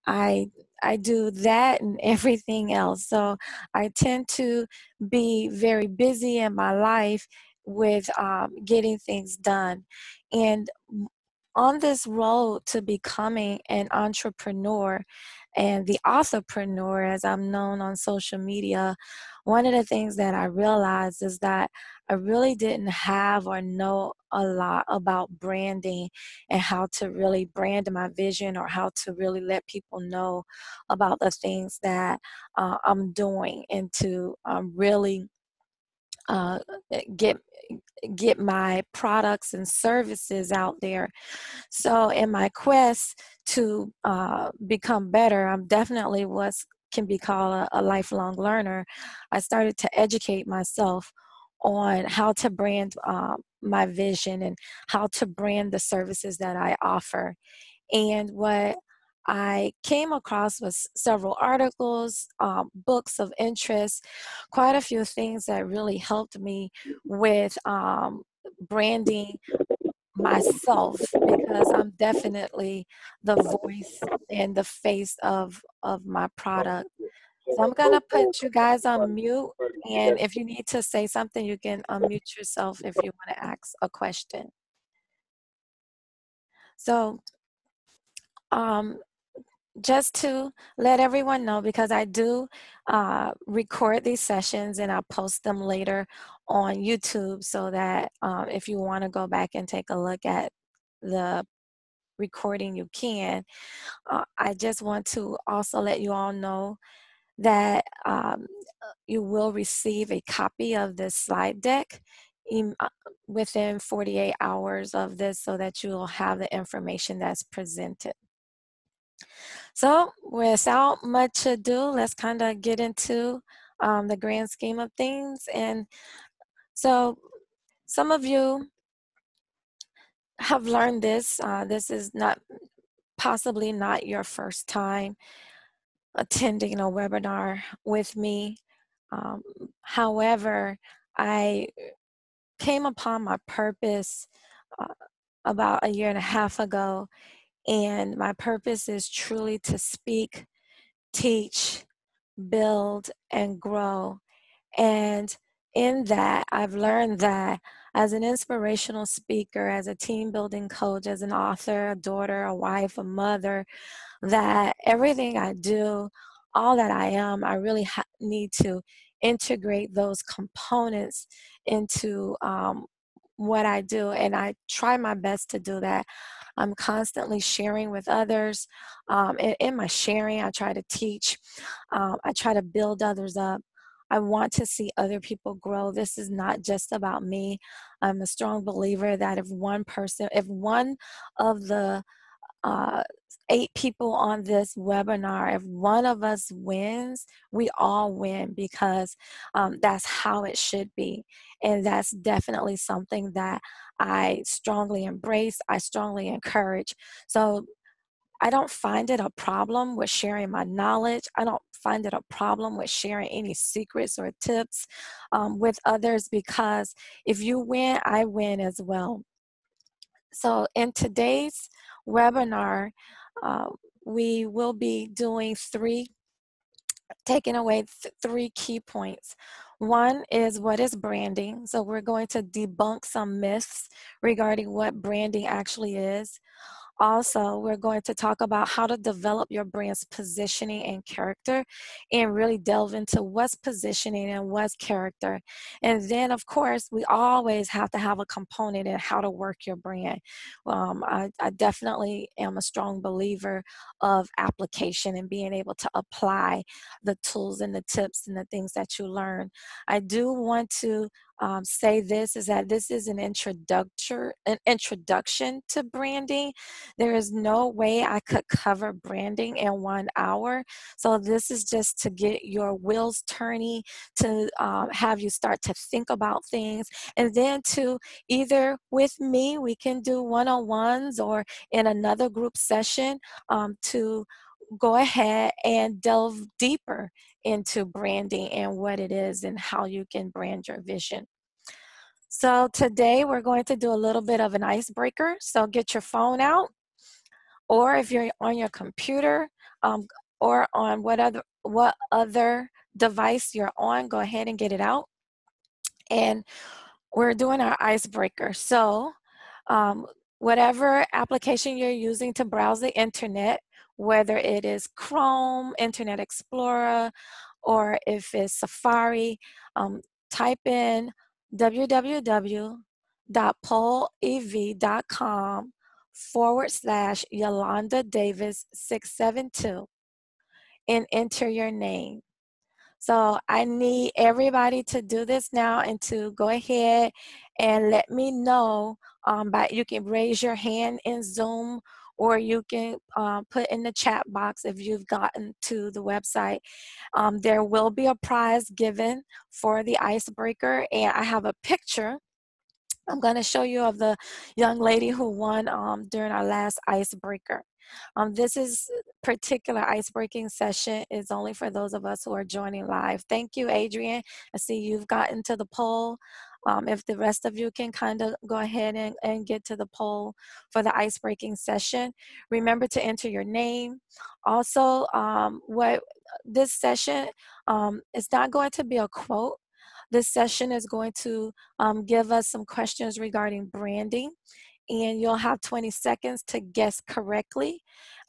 I I do that and everything else. So I tend to be very busy in my life with getting things done. And on this road to becoming an entrepreneur and the authorpreneur, as I'm known on social media, one of the things that I realized is that I really didn't have or know a lot about branding and how to really brand my vision or how to really let people know about the things that I'm doing and to really uh, get get my products and services out there. So in my quest to become better, I'm definitely what can be called a lifelong learner. I started to educate myself on how to brand my vision and how to brand the services that I offer. And what I came across was several articles, books of interest, quite a few things that really helped me with branding myself because I'm definitely the voice and the face of my product. So I'm gonna put you guys on mute, and if you need to say something, you can unmute yourself if you want to ask a question. So um, just to let everyone know, because I do record these sessions and I'll post them later on YouTube so that if you want to go back and take a look at the recording, you can. I just want to also let you all know that you will receive a copy of this slide deck within 48 hours of this so that you will have the information that's presented. So without much ado, let's kind of get into the grand scheme of things. And so some of you have learned this. This is not possibly not your first time attending a webinar with me. Um, However, I came upon my purpose uh, about a year and a half ago, and my purpose is truly to speak, teach, build, and grow. And in that, I've learned that as an inspirational speaker, as a team building coach, as an author, a daughter, a wife, a mother, that everything I do, all that I am, I really need to integrate those components into what I do. And I try my best to do that. I'm constantly sharing with others. In my sharing, I try to teach, I try to build others up. I want to see other people grow. This is not just about me. I'm a strong believer that if one of the uh, 8 people on this webinar, if one of us wins, we all win because that's how it should be. And that's definitely something that I strongly embrace, I strongly encourage. So I don't find it a problem with sharing my knowledge. I don't find it a problem with sharing any secrets or tips with others because if you win, I win as well. So in today's webinar, uh, we will be doing taking away 3 key points. One is what is branding. So we're going to debunk some myths regarding what branding actually is. Also, we're going to talk about how to develop your brand's positioning and character and really delve into what's positioning and what's character. And then, of course, we always have to have a component in how to work your brand. I definitely am a strong believer of application and being able to apply the tools and the tips and the things that you learn. I do want to say this is that this is an introduction to branding. There is no way I could cover branding in 1 hour. So this is just to get your wheels turning, to have you start to think about things, and then to either with me, we can do one-on-ones or in another group session to go ahead and delve deeper into branding and what it is and how you can brand your vision. So today we're going to do a little bit of an icebreaker. So get your phone out. or if you're on your computer, or on what other device you're on, go ahead and get it out. And we're doing our icebreaker. So whatever application you're using to browse the internet, whether it is Chrome, Internet Explorer, or if it's Safari, type in www.polev.com/Yolanda Davis 672 and enter your name. So I need everybody to do this now and to go ahead and let me know. You can raise your hand in Zoom, or you can put in the chat box if you've gotten to the website. There will be a prize given for the icebreaker, and I have a picture I'm going to show you of the young lady who won during our last icebreaker. This is particular icebreaking session is only for those of us who are joining live. Thank you, Adrian. I see you've gotten to the poll. If the rest of you can kind of go ahead and get to the poll for the icebreaking session. Remember to enter your name. Also, what this session is not going to be a quote. This session is going to give us some questions regarding branding, and you'll have 20 seconds to guess correctly.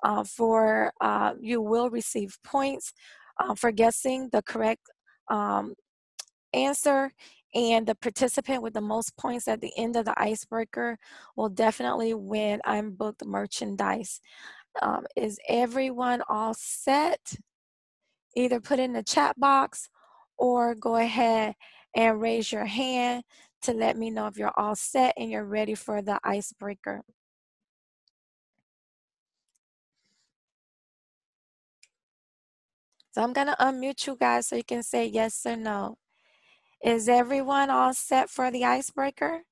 You will receive points for guessing the correct answer, and the participant with the most points at the end of the icebreaker will definitely win I'm Booked merchandise. Is everyone all set? Either put in the chat box or go ahead and raise your hand to let me know if you're all set and you're ready for the icebreaker. So I'm going to unmute you guys so you can say yes or no. Is everyone all set for the icebreaker?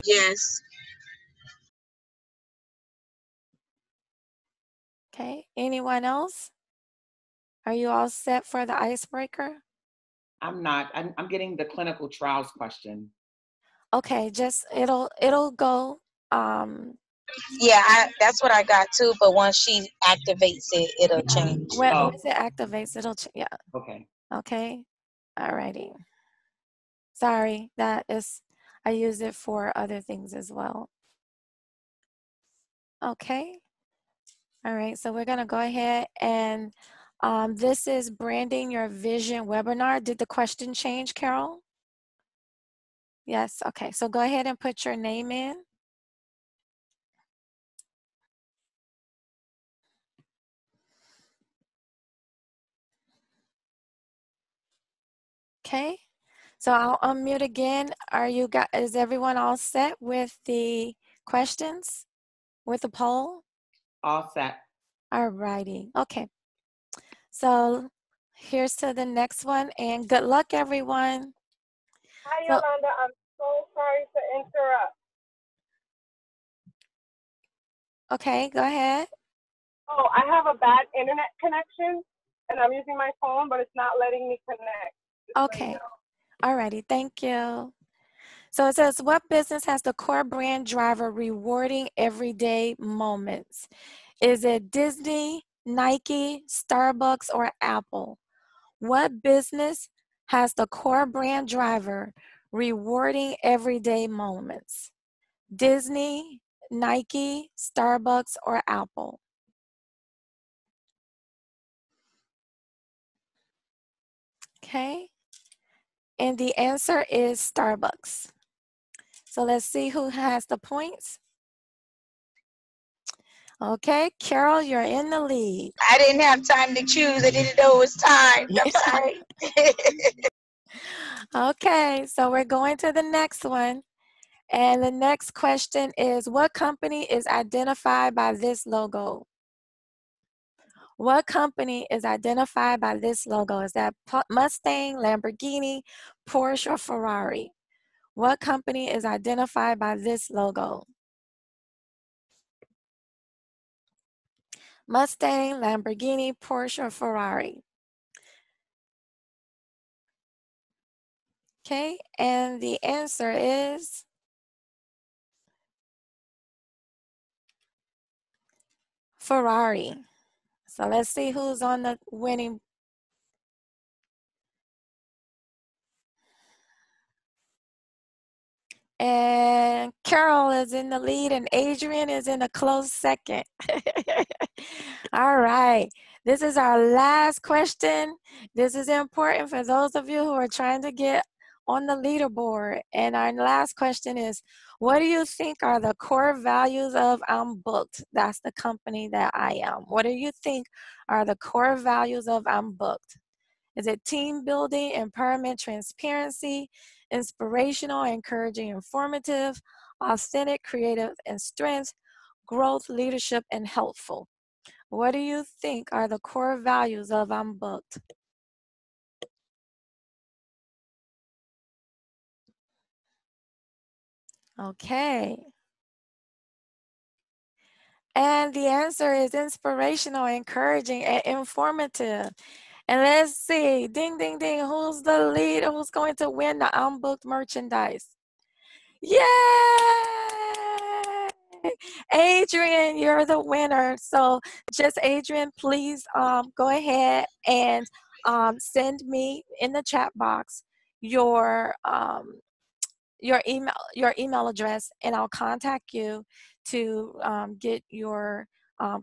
Yes. Okay, anyone else? Are you all set for the icebreaker? I'm not. I'm getting the clinical trials question. Okay, just it'll go. Yeah, that's what I got too. But once she activates it, it'll change. Once it activates, it'll yeah. Okay. Okay. Alrighty. Sorry, I use it for other things as well. Okay. All right, so we're gonna go ahead and this is Branding Your Vision webinar. Did the question change, Carol? Yes, okay, so go ahead and put your name in. Okay, so I'll unmute again. Is everyone all set with the questions, with the poll? All set. All righty, okay. So here's to the next one, and good luck, everyone. Hi, Yolanda. I'm so sorry to interrupt. Okay, go ahead. Oh, I have a bad internet connection, and I'm using my phone, but it's not letting me connect. Okay. All righty. Thank you. So it says, what business has the core brand driver rewarding everyday moments? Is it Disney, Nike, Starbucks, or Apple? What business has the core brand driver rewarding everyday moments? Disney, Nike, Starbucks, or Apple? Okay. And the answer is Starbucks. So let's see who has the points. Okay, Carol, you're in the lead. I didn't have time to choose. I didn't know it was time. I'm sorry. Okay, so we're going to the next one. And the next question is, what company is identified by this logo? What company is identified by this logo? Is that Mustang, Lamborghini, Porsche, or Ferrari? What company is identified by this logo? Mustang, Lamborghini, Porsche, or Ferrari? Okay, and the answer is Ferrari. So let's see who's on the winning. And Carol is in the lead and Adrian is in a close second. All right. This is our last question. This is important for those of you who are trying to get on the leaderboard. And our last question is, what do you think are the core values of I'm Booked? That's the company that I am. What do you think are the core values of I'm Booked? Is it team building, empowerment, transparency, inspirational, encouraging, informative, authentic, creative, and strength, growth, leadership, and helpful? What do you think are the core values of I'm Booked? Okay. And the answer is inspirational, encouraging, and informative. And let's see, ding, ding, ding, who's the lead? Who's going to win the I'm Booked merchandise? Yay! Adrian, you're the winner. So just Adrian, please go ahead and send me in the chat box your email address, and I'll contact you to get your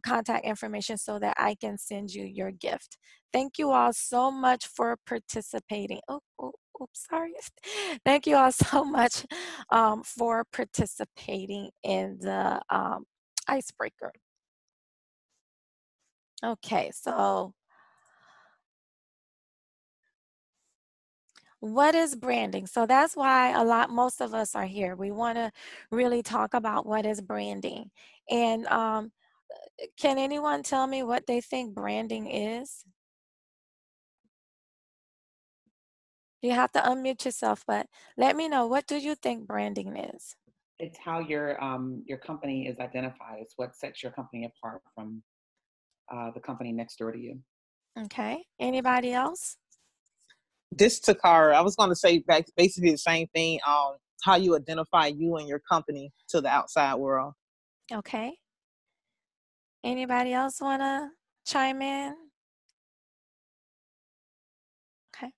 contact information so that I can send you your gift. Thank you all so much for participating. Oops, sorry. Thank you all so much for participating in the icebreaker. Okay, so what is branding? So that's why most of us are here. We want to really talk about what is branding. And can anyone tell me what they think branding is? You have to unmute yourself, but let me know, what do you think branding is? It's how your company is identified. It's what sets your company apart from the company next door to you. Okay. Anybody else? This Takara, I was going to say basically the same thing. How you identify you and your company to the outside world. Okay. Anybody else want to chime in? Okay.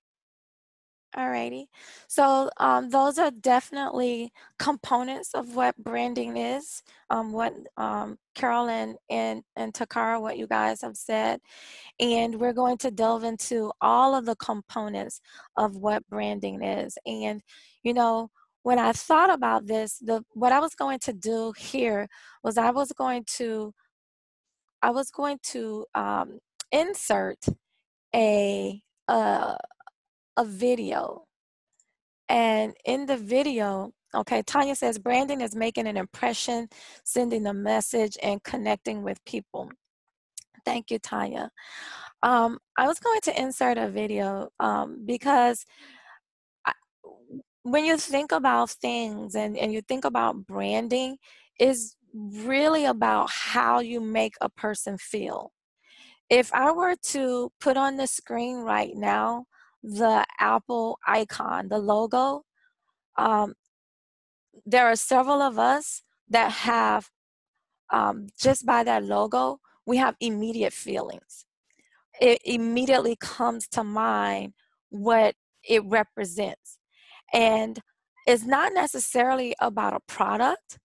Alrighty. So those are definitely components of what branding is. What Carol and Takara, what you guys have said. And we're going to delve into all of the components of what branding is. And, you know, when I thought about this, what I was going to do here was I was going to insert a video. And in the video, okay, Tanya says branding is making an impression, sending a message, and connecting with people. Thank you, Tanya. I was going to insert a video because when you think about things and you think about branding, is really about how you make a person feel. If I were to put on the screen right now the Apple icon, the logo, there are several of us that have, just by that logo, we have immediate feelings. It immediately comes to mind what it represents. And it's not necessarily about a product.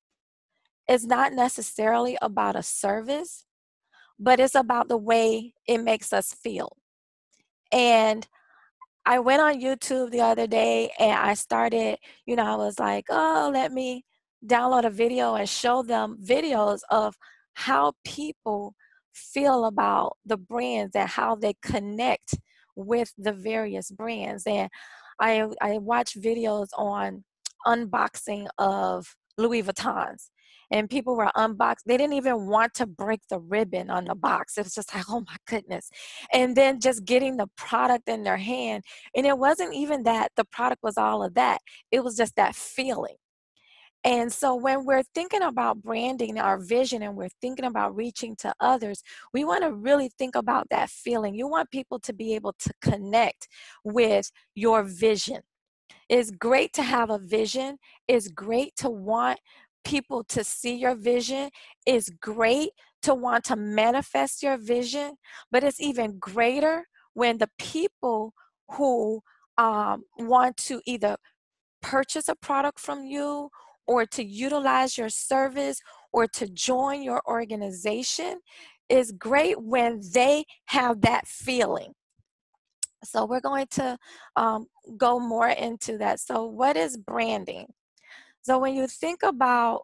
It's not necessarily about a service, but it's about the way it makes us feel. And I went on YouTube the other day and I started, I was like, oh, let me download a video and show them videos of how people feel about the brands and how they connect with the various brands. And I watched videos on unboxing of Louis Vuittons. And people were unboxed. They didn't even want to break the ribbon on the box. It was just like, oh my goodness. And then just getting the product in their hand. And it wasn't even that the product was all of that. It was just that feeling. And so when we're thinking about branding our vision and we're thinking about reaching to others, we want to really think about that feeling. You want people to be able to connect with your vision. It's great to have a vision. It's great to want people to see your vision. It's great to want to manifest your vision, but it's even greater when the people who want to either purchase a product from you or to utilize your service or to join your organization is great when they have that feeling. So we're going to go more into that. So what is branding? So when you think about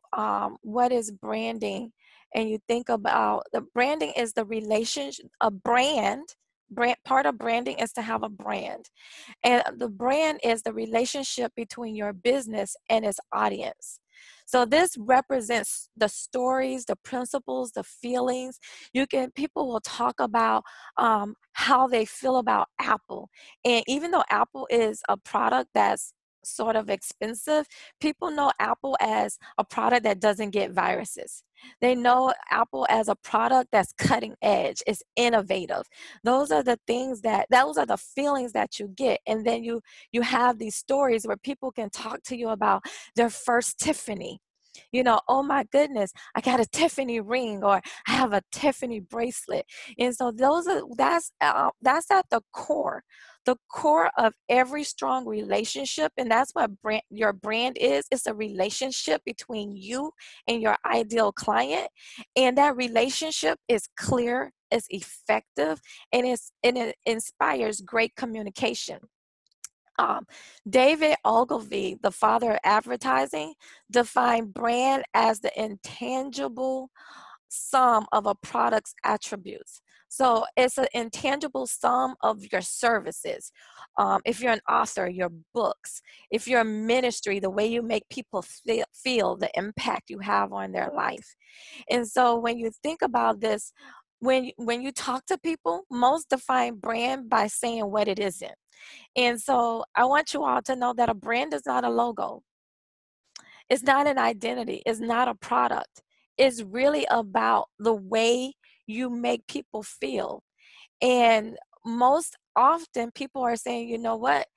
what is branding, and you think about the branding is the relationship, a brand, part of branding is to have a brand. And the brand is the relationship between your business and its audience. So this represents the stories, the principles, the feelings. People will talk about how they feel about Apple. And even though Apple is a product that's sort of expensive, people know Apple as a product that doesn't get viruses. They know Apple as a product that's cutting edge, it's innovative. Those are the feelings that you get. And then you have these stories where people can talk to you about their first Tiffany. Oh my goodness, I got a Tiffany ring, or I have a Tiffany bracelet. And so that's at the core of every strong relationship. And that's what your brand is. It's a relationship between you and your ideal client. And that relationship is clear, it's effective, and it inspires great communication. David Ogilvy, the father of advertising, defined brand as the intangible sum of a product's attributes. So it's an intangible sum of your services. If you're an author, your books. If you're a ministry, the way you make people feel, the impact you have on their life. And so when you think about this, when you talk to people, most define brand by saying what it isn't. And so I want you all to know that a brand is not a logo. It's not an identity. It's not a product. It's really about the way you make people feel. And most often people are saying, you know what?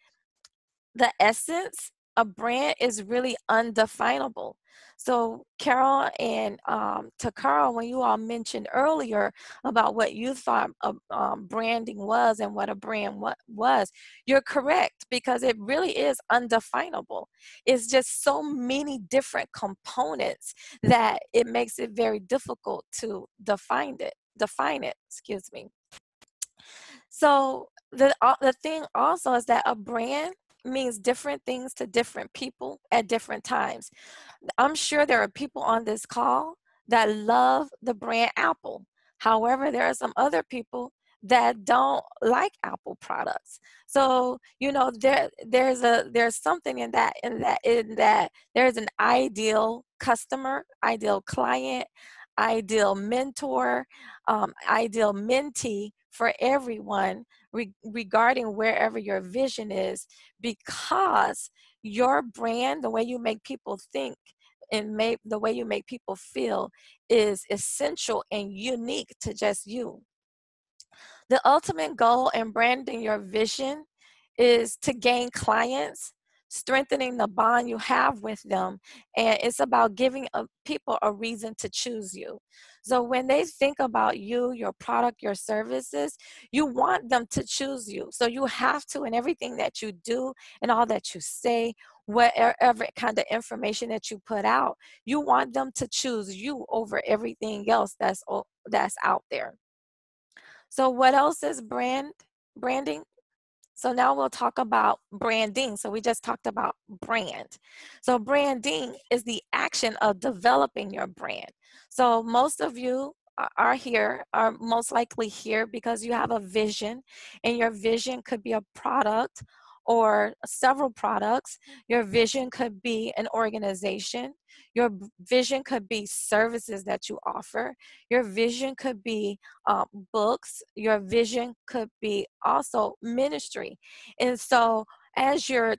The essence of brand is really undefinable. So Carol and to Carl, when you all mentioned earlier about what you thought branding was and what a brand was, you're correct, because it really is undefinable. It's just so many different components that it makes it very difficult to define it, excuse me. So the thing also is that a brand means different things to different people at different times. I'm sure there are people on this call that love the brand Apple. However, there are some other people that don't like Apple products. So, there's something in that there's an ideal customer, ideal client, ideal mentor, ideal mentee for everyone regarding wherever your vision is, because your brand, the way you make people think and the way you make people feel, is essential and unique to just you. The ultimate goal in branding your vision is to gain clients, strengthening the bond you have with them, and it's about giving people a reason to choose you. So when they think about you, your product, your services, you want them to choose you. So you have to, in everything that you do and all that you say, whatever kind of information that you put out, you want them to choose you over everything else that's out there. So what else is branding? So now we'll talk about branding. So we just talked about brand. So branding is the action of developing your brand. So most of you are most likely here because you have a vision, and your vision could be a product or several products. Your vision could be an organization. Your vision could be services that you offer. Your vision could be books. Your vision could be also ministry. And so as you're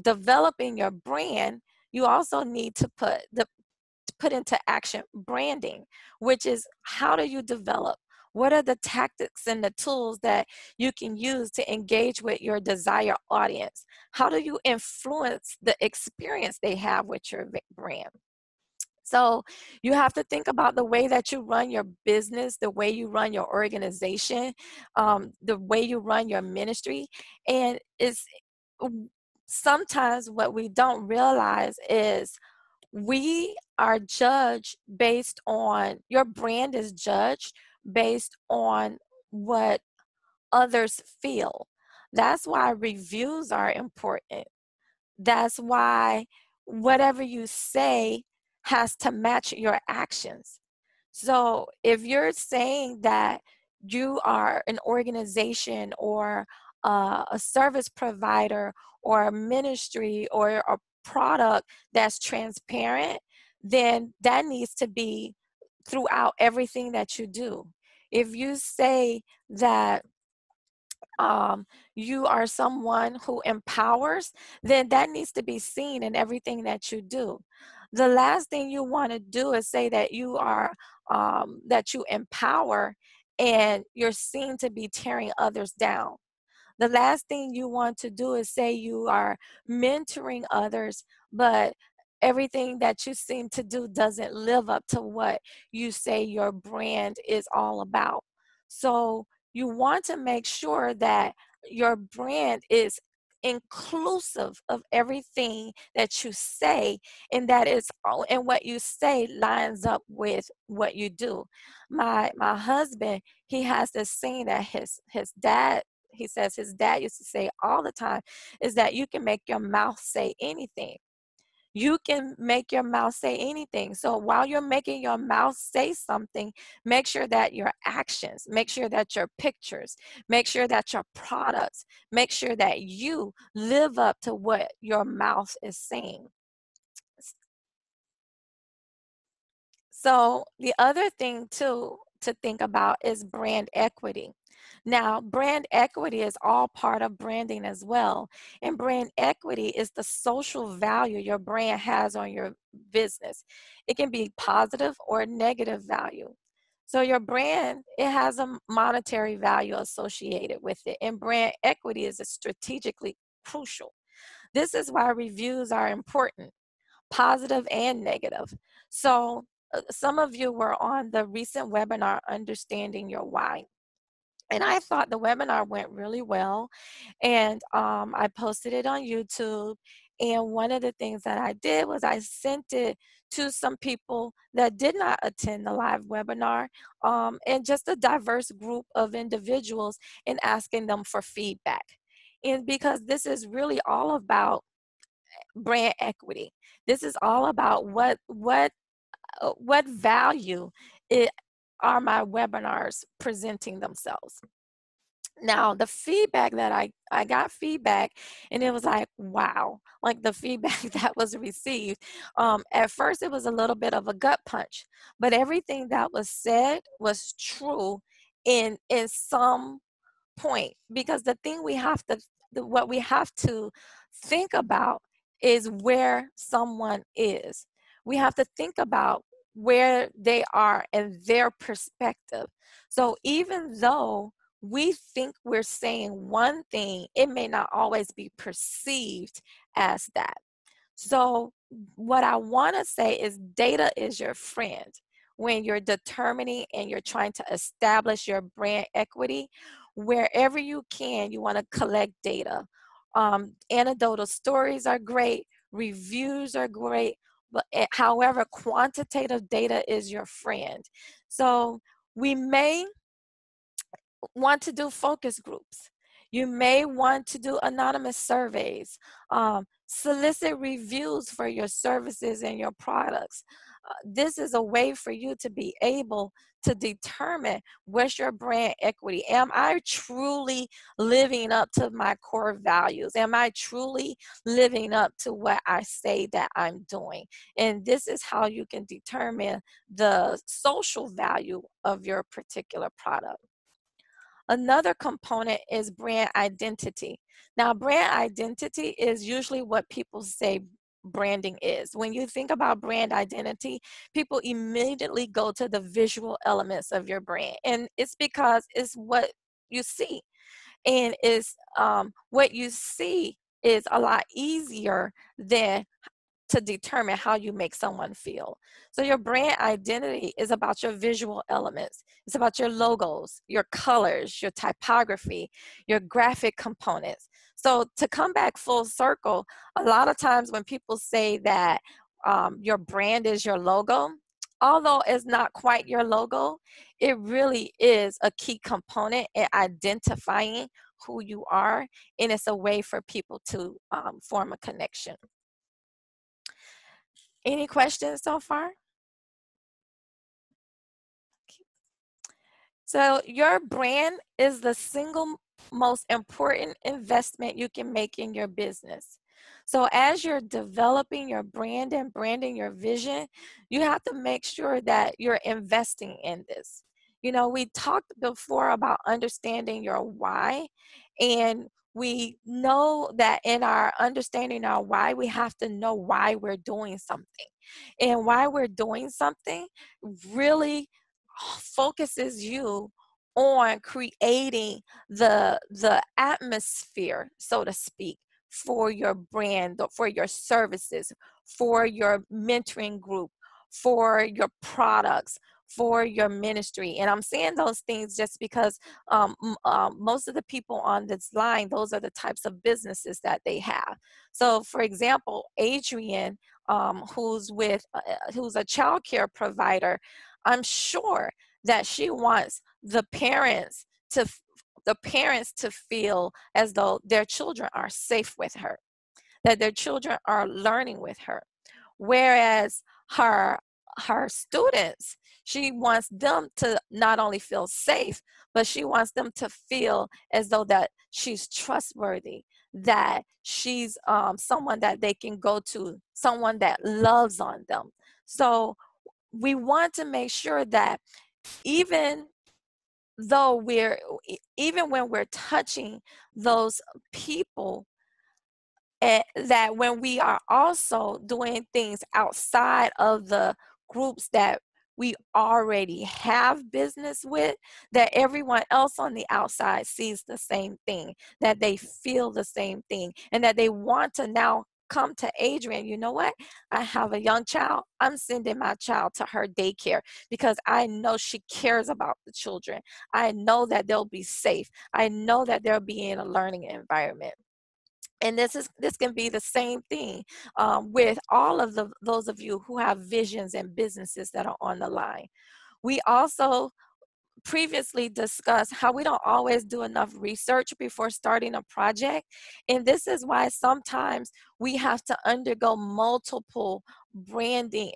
developing your brand, you also need to put into action branding, which is, how do you develop? What are the tactics and the tools that you can use to engage with your desired audience? How do you influence the experience they have with your brand? So you have to think about the way that you run your business, the way you run your organization, the way you run your ministry. And it's sometimes what we don't realize is we are judged based on, your brand is judged based on what others feel. That's why reviews are important. That's why whatever you say has to match your actions. So if you're saying that you are an organization or a service provider or a ministry or a product that's transparent, then that needs to be throughout everything that you do. If you say that you are someone who empowers, then that needs to be seen in everything that you do. The last thing you want to do is say that you are, that you empower and you're seen to be tearing others down. The last thing you want to do is say you are mentoring others, but everything that you seem to do doesn't live up to what you say your brand is all about. So you want to make sure that your brand is inclusive of everything that you say, and that it's all, and what you say lines up with what you do. My husband, he has this saying that his dad, he says his dad used to say all the time, is that you can make your mouth say anything. You can make your mouth say anything. So while you're making your mouth say something, make sure that your actions, make sure that your pictures, make sure that your products, make sure that you live up to what your mouth is saying. So the other thing too to think about is brand equity. Now, brand equity is all part of branding as well. And brand equity is the social value your brand has on your business. It can be positive or negative value. So your brand, it has a monetary value associated with it. And brand equity is strategically crucial. This is why reviews are important, positive and negative. So some of you were on the recent webinar, Understanding Your Why. And I thought the webinar went really well. And I posted it on YouTube. And one of the things that I did was I sent it to some people that did not attend the live webinar, and just a diverse group of individuals, and asking them for feedback. And because this is really all about brand equity. This is all about what value it are my webinars presenting themselves. Now, the feedback that I got feedback, and it was like, wow, like the feedback that was received. At first, it was a little bit of a gut punch, but everything that was said was true in some point, because the thing we have to, what we have to think about is where someone is. We have to think about where they are and their perspective. So even though we think we're saying one thing, it may not always be perceived as that. So what I want to say is data is your friend. When you're determining and you're trying to establish your brand equity, wherever you can, you want to collect data. Anecdotal stories are great, reviews are great, but however, quantitative data is your friend. So we may want to do focus groups. You may want to do anonymous surveys, solicit reviews for your services and your products. This is a way for you to be able to determine what's your brand equity. Am I truly living up to my core values? Am I truly living up to what I say that I'm doing? And this is how you can determine the social value of your particular product. Another component is brand identity. Now, brand identity is usually what people say branding is. When you think about brand identity, people immediately go to the visual elements of your brand. And it's because it's what you see. And it's what you see is a lot easier than to determine how you make someone feel. So your brand identity is about your visual elements. It's about your logos, your colors, your typography, your graphic components. So to come back full circle, a lot of times when people say that your brand is your logo, although it's not quite your logo, it really is a key component in identifying who you are, and it's a way for people to form a connection. Any questions so far? So your brand is the single most important investment you can make in your business. So as you're developing your brand and branding your vision, you have to make sure that you're investing in this. You know, we talked before about understanding your why, and we know that in our understanding our why, we have to know why we're doing something. And why we're doing something really focuses you on creating the atmosphere, so to speak, for your brand, for your services, for your mentoring group, for your products, for your ministry. And I'm saying those things just because most of the people on this line, those are the types of businesses that they have. So for example, Adrian, who's a child care provider, I'm sure that she wants the parents to feel as though their children are safe with her, that their children are learning with her. Whereas her students, she wants them to not only feel safe, but she wants them to feel as though that she's trustworthy, that she's someone that they can go to, someone that loves on them. So we want to make sure that even when we're touching those people, that when we are also doing things outside of the groups that we already have business with, that everyone else on the outside sees the same thing, that they feel the same thing, and that they want to now come to Adrian. You know what? I have a young child. I'm sending my child to her daycare because I know she cares about the children. I know that they'll be safe. I know that they'll be in a learning environment. And this can be the same thing with all of those of you who have visions and businesses that are on the line. We also previously discussed how we don't always do enough research before starting a project. And this is why sometimes we have to undergo multiple branding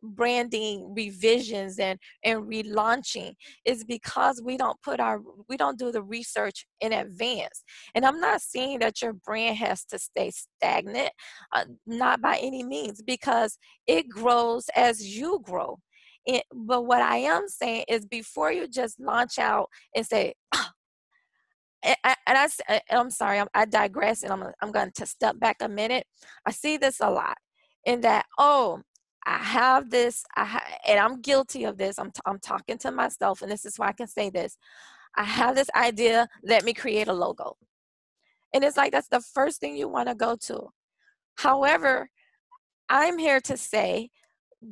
revisions and relaunching, is because we don't do the research in advance. And I'm not saying that your brand has to stay stagnant, not by any means, because it grows as you grow. But what I am saying is, before you just launch out and say, I'm sorry, I digress, and I'm going to step back a minute. I see this a lot, in that, I have this, and I'm guilty of this. I'm talking to myself, and this is why I can say this. I have this idea, let me create a logo. And it's like, that's the first thing you want to go to. However, I'm here to say,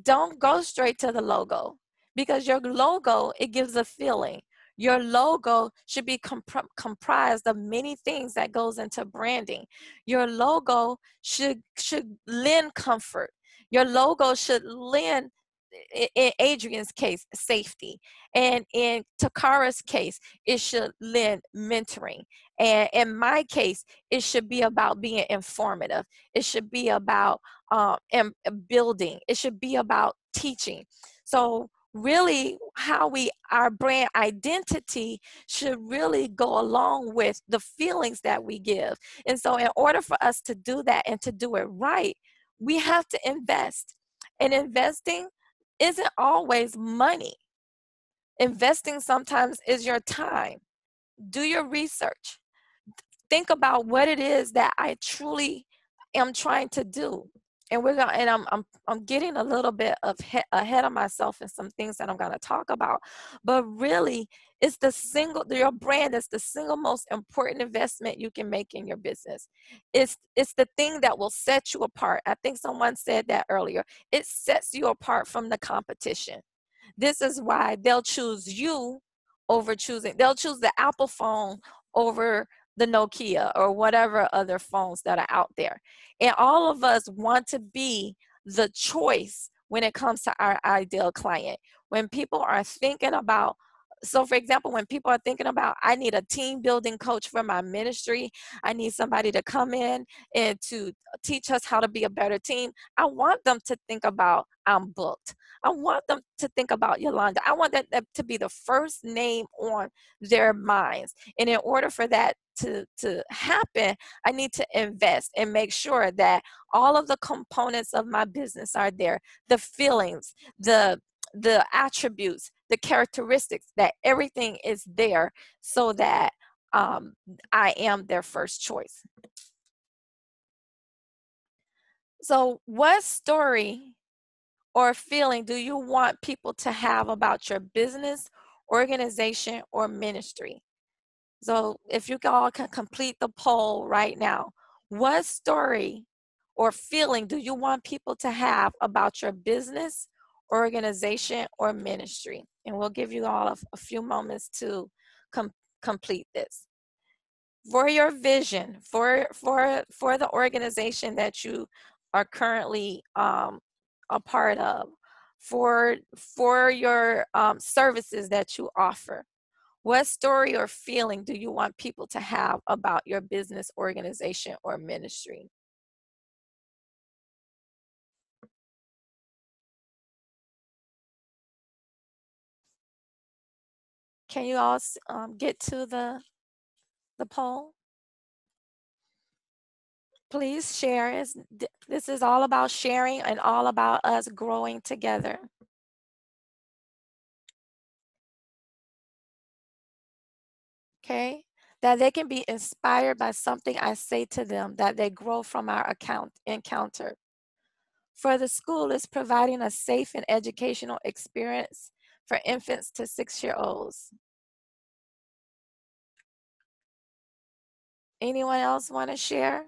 don't go straight to the logo, because your logo, it gives a feeling. Your logo should be comprised of many things that goes into branding. Your logo should lend comfort. Your logo should lend, in Adrian's case, safety. And in Takara's case, it should lend mentoring. And in my case, it should be about being informative. It should be about building. It should be about teaching. So really, our brand identity should really go along with the feelings that we give. And so in order for us to do that and to do it right, we have to invest. And investing isn't always money. Investing sometimes is your time. Do your research. Think about what it is that I truly am trying to do. And I'm getting a little bit ahead of myself in some things that I'm going to talk about. But really, It's your brand is the single most important investment you can make in your business. It's the thing that will set you apart. I think someone said that earlier. It sets you apart from the competition. This is why they'll choose you they'll choose the Apple phone over the Nokia or whatever other phones that are out there. And all of us want to be the choice when it comes to our ideal client. When people are thinking about, so for example, when people are thinking about, I need a team building coach for my ministry, I need somebody to come in and to teach us how to be a better team, I want them to think about, I'm booked. I want them to think about Yolanda. I want that to be the first name on their minds. And in order for that to happen, I need to invest and make sure that all of the components of my business are there. The feelings, the attributes, the characteristics, that everything is there so that I am their first choice. So what story or feeling do you want people to have about your business, organization, or ministry? So if you all can complete the poll right now, what story or feeling do you want people to have about your business, organization, or ministry? And we'll give you all a few moments to complete this. For your vision, for the organization that you are currently a part of, for your services that you offer, what story or feeling do you want people to have about your business, organization, or ministry? Can you all get to the poll? Please share. This is all about sharing and all about us growing together. Okay, that they can be inspired by something I say to them, that they grow from our encounter. For the school is providing a safe and educational experience for infants to 6-year-olds. Anyone else want to share?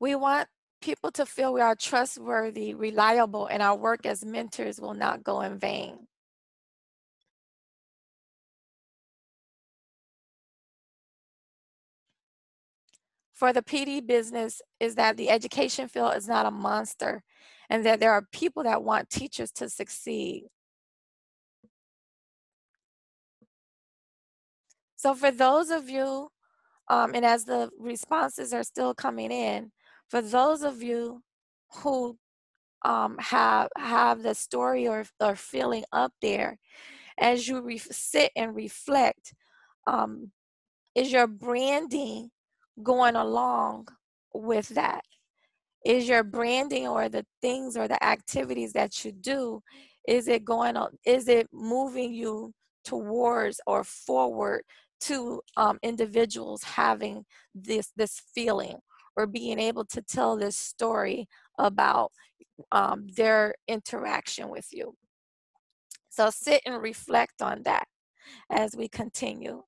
We want people to feel we are trustworthy, reliable, and our work as mentors will not go in vain. For the PD business is that the education field is not a monster and that there are people that want teachers to succeed. So for those of you, and as the responses are still coming in, for those of you who have the story or feeling up there, as you sit and reflect, is your branding going along with that? Is your branding or the things or the activities that you do, is it moving you towards or forward to individuals having this feeling or being able to tell this story about their interaction with you? So sit and reflect on that as we continue.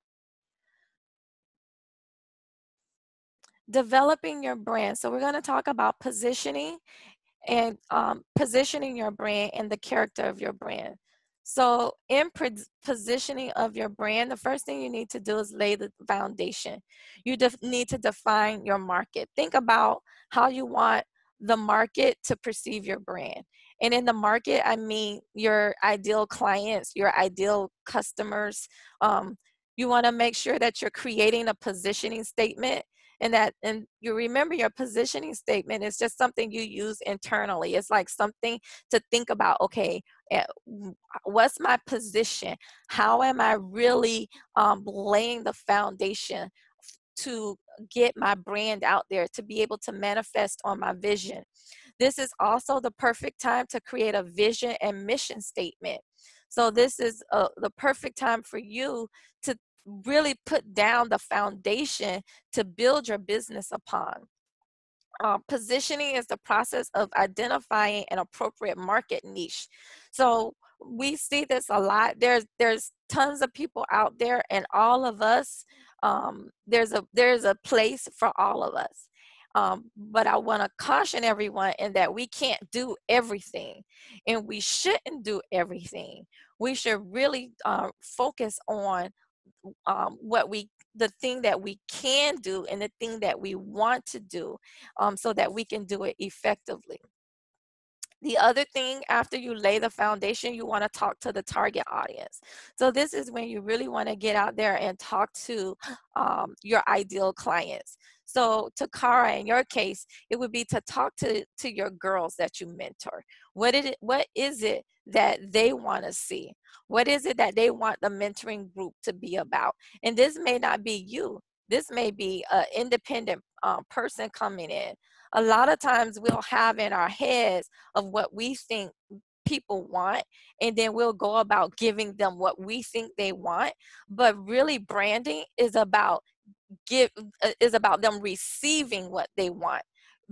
Developing your brand. So we're going to talk about positioning and positioning your brand and the character of your brand. So in positioning of your brand, the first thing you need to do is lay the foundation. You need to define your market. Think about how you want the market to perceive your brand. And in the market, I mean your ideal clients, your ideal customers. You want to make sure that you're creating a positioning statement, and you remember your positioning statement is just something you use internally. It's like something to think about. Okay, what's my position? How am I really laying the foundation to get my brand out there, to be able to manifest on my vision? This is also the perfect time to create a vision and mission statement. So this is the perfect time for you to really put down the foundation to build your business upon. Positioning is the process of identifying an appropriate market niche. So we see this a lot. There's tons of people out there, and all of us, there's a place for all of us. But I want to caution everyone in that we can't do everything, and we shouldn't do everything. We should really focus on the thing that we can do and the thing that we want to do, so that we can do it effectively. The other thing, after you lay the foundation, you want to talk to the target audience. So this is when you really want to get out there and talk to your ideal clients. So Takara, in your case, it would be to talk to your girls that you mentor. What is it that they want to see? What is it that they want the mentoring group to be about? And this may not be you. This may be an independent person coming in. A lot of times we'll have in our heads of what we think people want, and then we'll go about giving them what we think they want. But really, branding is about them receiving what they want,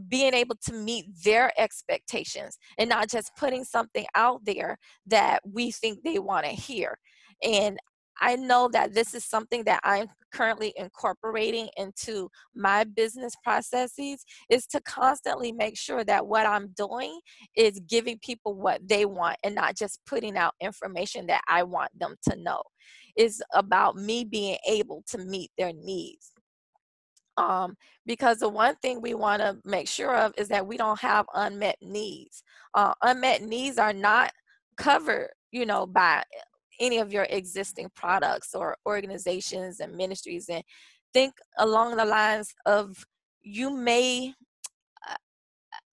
being able to meet their expectations, and not just putting something out there that we think they want to hear. And I know that this is something that I'm currently incorporating into my business processes, is to constantly make sure that what I'm doing is giving people what they want and not just putting out information that I want them to know. It's about me being able to meet their needs. Because the one thing we want to make sure of is that we don't have unmet needs. Unmet needs are not covered, by any of your existing products or organizations and ministries. And think along the lines of,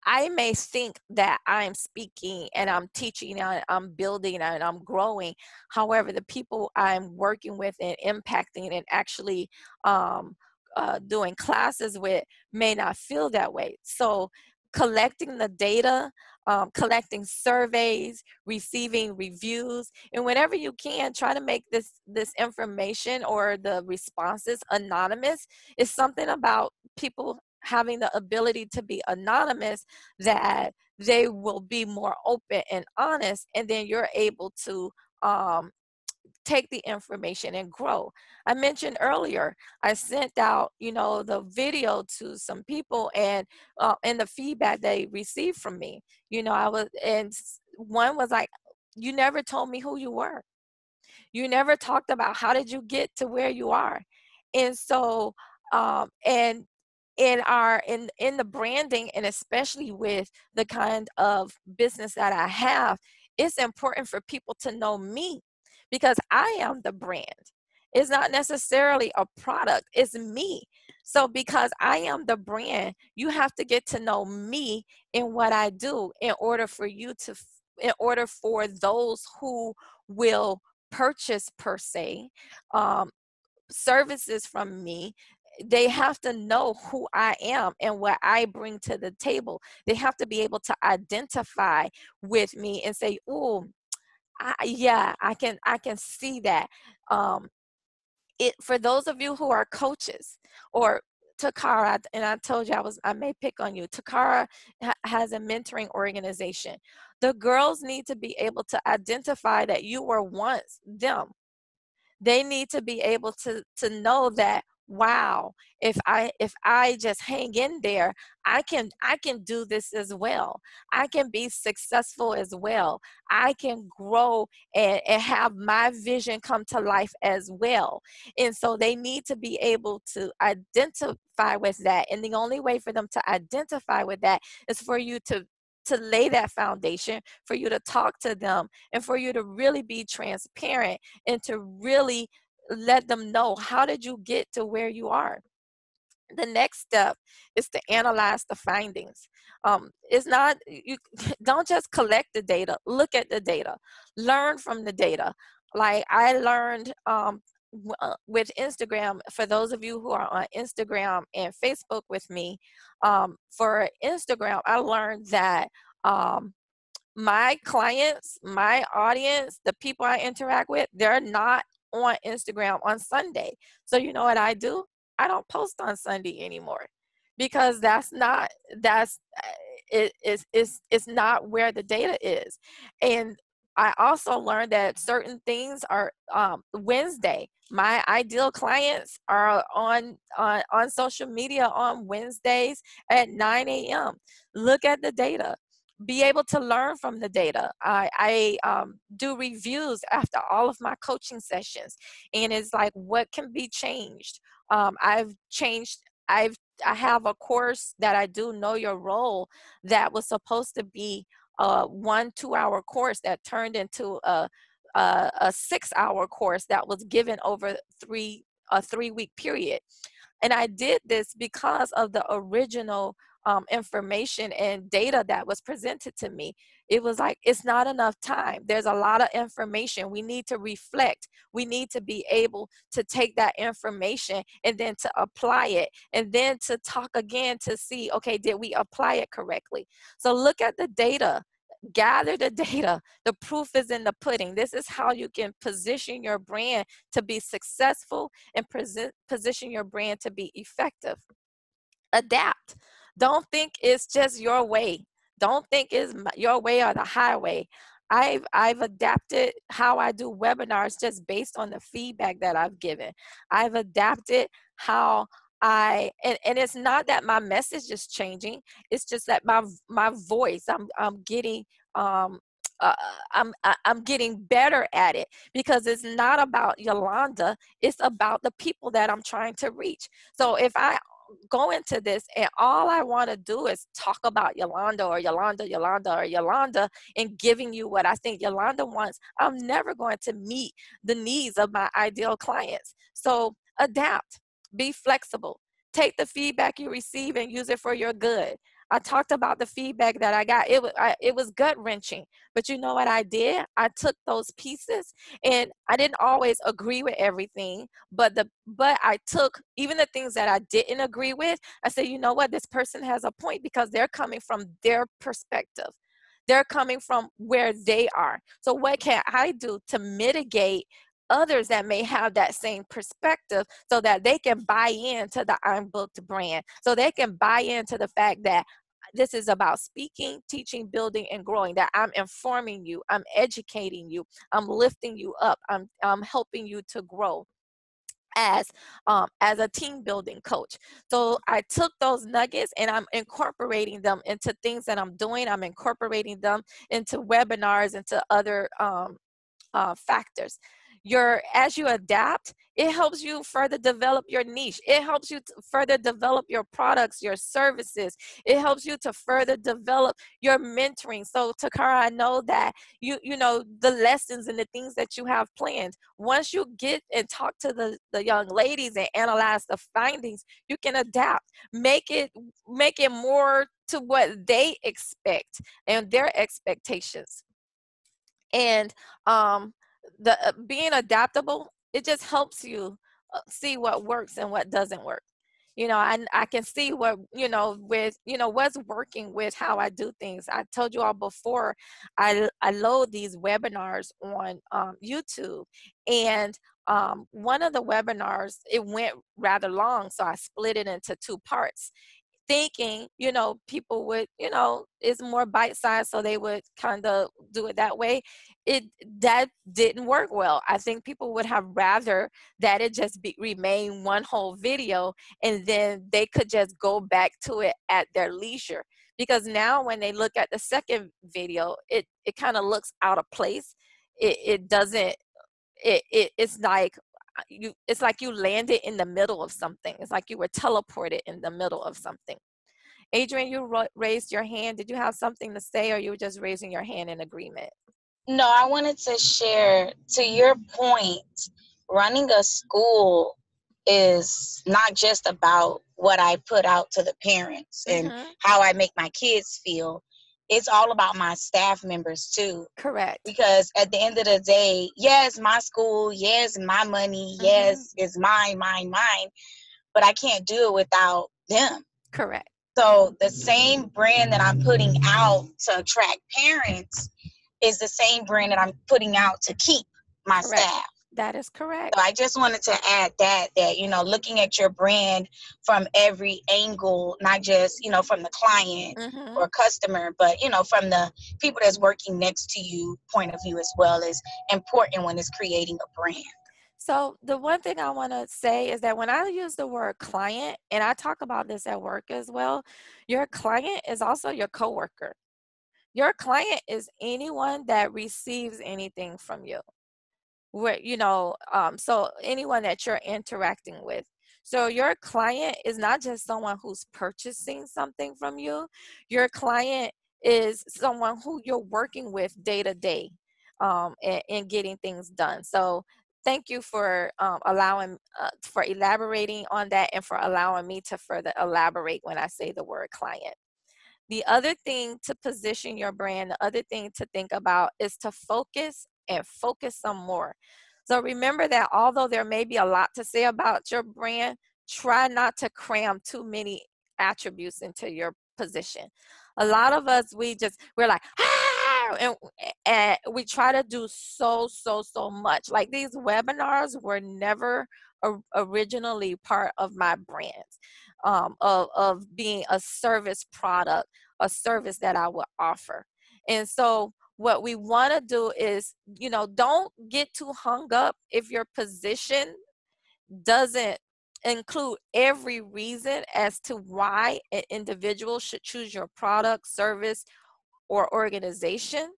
I may think that I'm speaking and I'm teaching and I'm building and I'm growing. However, the people I'm working with and impacting and actually doing classes with may not feel that way. So collecting the data, collecting surveys, receiving reviews, and whenever you can, try to make this information or the responses anonymous. Is something about people having the ability to be anonymous that they will be more open and honest, and then you're able to take the information and grow. I mentioned earlier, I sent out, the video to some people, and the feedback they received from me, one was like, you never told me who you were. You never talked about how did you get to where you are. And so, and in the branding, and especially with the kind of business that I have, it's important for people to know me, because I am the brand. It's not necessarily a product, it's me. So because I am the brand, you have to get to know me and what I do in order for those who will purchase, per se, services from me. They have to know who I am and what I bring to the table. They have to be able to identify with me and say, oh, I can see that. For those of you who are coaches, or Takara, and I told you I may pick on you. Takara has a mentoring organization. The girls need to be able to identify that you were once them. They need to be able to know that, wow, if I just hang in there, I can do this as well. I can be successful as well. I can grow and have my vision come to life as well. And so they need to be able to identify with that. And the only way for them to identify with that is for you to lay that foundation, for you to talk to them, and for you to really be transparent, and to really let them know, how did you get to where you are? The next step is to analyze the findings. It's not, you don't just collect the data, look at the data, learn from the data. Like I learned with Instagram, for those of you who are on Instagram and Facebook with me, for Instagram, I learned that my clients, my audience, the people I interact with, they're not on Instagram on Sunday. So you know what I do? I don't post on Sunday anymore, because it's not where the data is. And I also learned that certain things are Wednesday. My ideal clients are on social media on Wednesdays at 9 a.m. Look at the data. Be able to learn from the data. I do reviews after all of my coaching sessions, and it's like, what can be changed? I've changed. I have a course that I do, Know Your Role, that was supposed to be a 1-2 hour course that turned into a 6-hour course that was given over a 3-week period. And I did this because of the original information and data that was presented to me. It was like, it's not enough time. There's a lot of information. We need to reflect. We need to be able to take that information and then to apply it, and then to talk again to see, okay, did we apply it correctly? So look at the data. Gather the data. The proof is in the pudding. This is how you can position your brand to be successful and position your brand to be effective. Adapt. Don't think it's just your way. Don't think it's your way or the highway. I've adapted how I do webinars just based on the feedback that I've given. I've adapted how and it's not that my message is changing. It's just that my voice, I'm getting uh, I'm getting better at it, because it's not about Yolanda. It's about the people that I'm trying to reach. So if I go into this and all I want to do is talk about Yolanda or Yolanda, Yolanda or Yolanda, and giving you what I think Yolanda wants, I'm never going to meet the needs of my ideal clients. So adapt, be flexible, take the feedback you receive and use it for your good. I talked about the feedback that I got. It was gut wrenching, but you know what I did? I took those pieces, and I didn't always agree with everything, but I took even the things that I didn't agree with. I said, you know what? This person has a point, because they're coming from their perspective. They're coming from where they are. So what can I do to mitigate others that may have that same perspective, so that they can buy into the I'm Booked brand, so they can buy into the fact that this is about speaking, teaching, building, and growing, that I'm informing you, I'm educating you, I'm lifting you up, I'm helping you to grow as a team building coach. So I took those nuggets and I'm incorporating them into things that I'm doing. I'm incorporating them into webinars, into other factors. As you adapt, it helps you further develop your niche. It helps you to further develop your products, your services. It helps you to further develop your mentoring. So Takara, I know that you know the lessons and the things that you have planned. Once you get and talk to the young ladies and analyze the findings, you can adapt. Make it more to what they expect and their expectations. And the being adaptable, it just helps you see what works and what doesn't work. I can see what, with, what's working with how I do things. I told you all before, I load these webinars on YouTube, and one of the webinars, it went rather long, so I split it into 2 parts, thinking, people would, it's more bite-sized, so they would kind of do it that way. That didn't work well. I think people would have rather that it just remain one whole video, and then they could just go back to it at their leisure. Because now when they look at the second video, it kind of looks out of place. It doesn't, it's like you landed in the middle of something. It's like you were teleported in the middle of something. Adrian, you raised your hand. Did you have something to say, or you were just raising your hand in agreement? No, I wanted to share, to your point, running a school is not just about what I put out to the parents and how I make my kids feel. It's all about my staff members too. Correct. Because at the end of the day, yes, my school, yes, my money, yes, it's mine, but I can't do it without them. Correct. So the same brand that I'm putting out to attract parents is the same brand that I'm putting out to keep my staff. That is correct. So I just wanted to add that, you know, looking at your brand from every angle, not just, you know, from the client or customer, but, you know, from the people that's working next to you point of view as well, is important when it's creating a brand. So the one thing I want to say is that when I use the word client, and I talk about this at work as well, your client is also your coworker. Your client is anyone that receives anything from you. Where, you know, so anyone that you're interacting with. So your client is not just someone who's purchasing something from you. Your client is someone who you're working with day to day, and getting things done. So thank you for for elaborating on that, and for allowing me to further elaborate when I say the word client. The other thing to position your brand, the other thing to think about is to focus and focus some more. So remember that although there may be a lot to say about your brand, try not to cram too many attributes into your position. A lot of us, we're like, and we try to do so much. Like, these webinars were never originally part of my brand, of being a service product, a service that I would offer. And so what we want to do is, you know, don't get too hung up if your position doesn't include every reason as to why an individual should choose your product, service, or organization.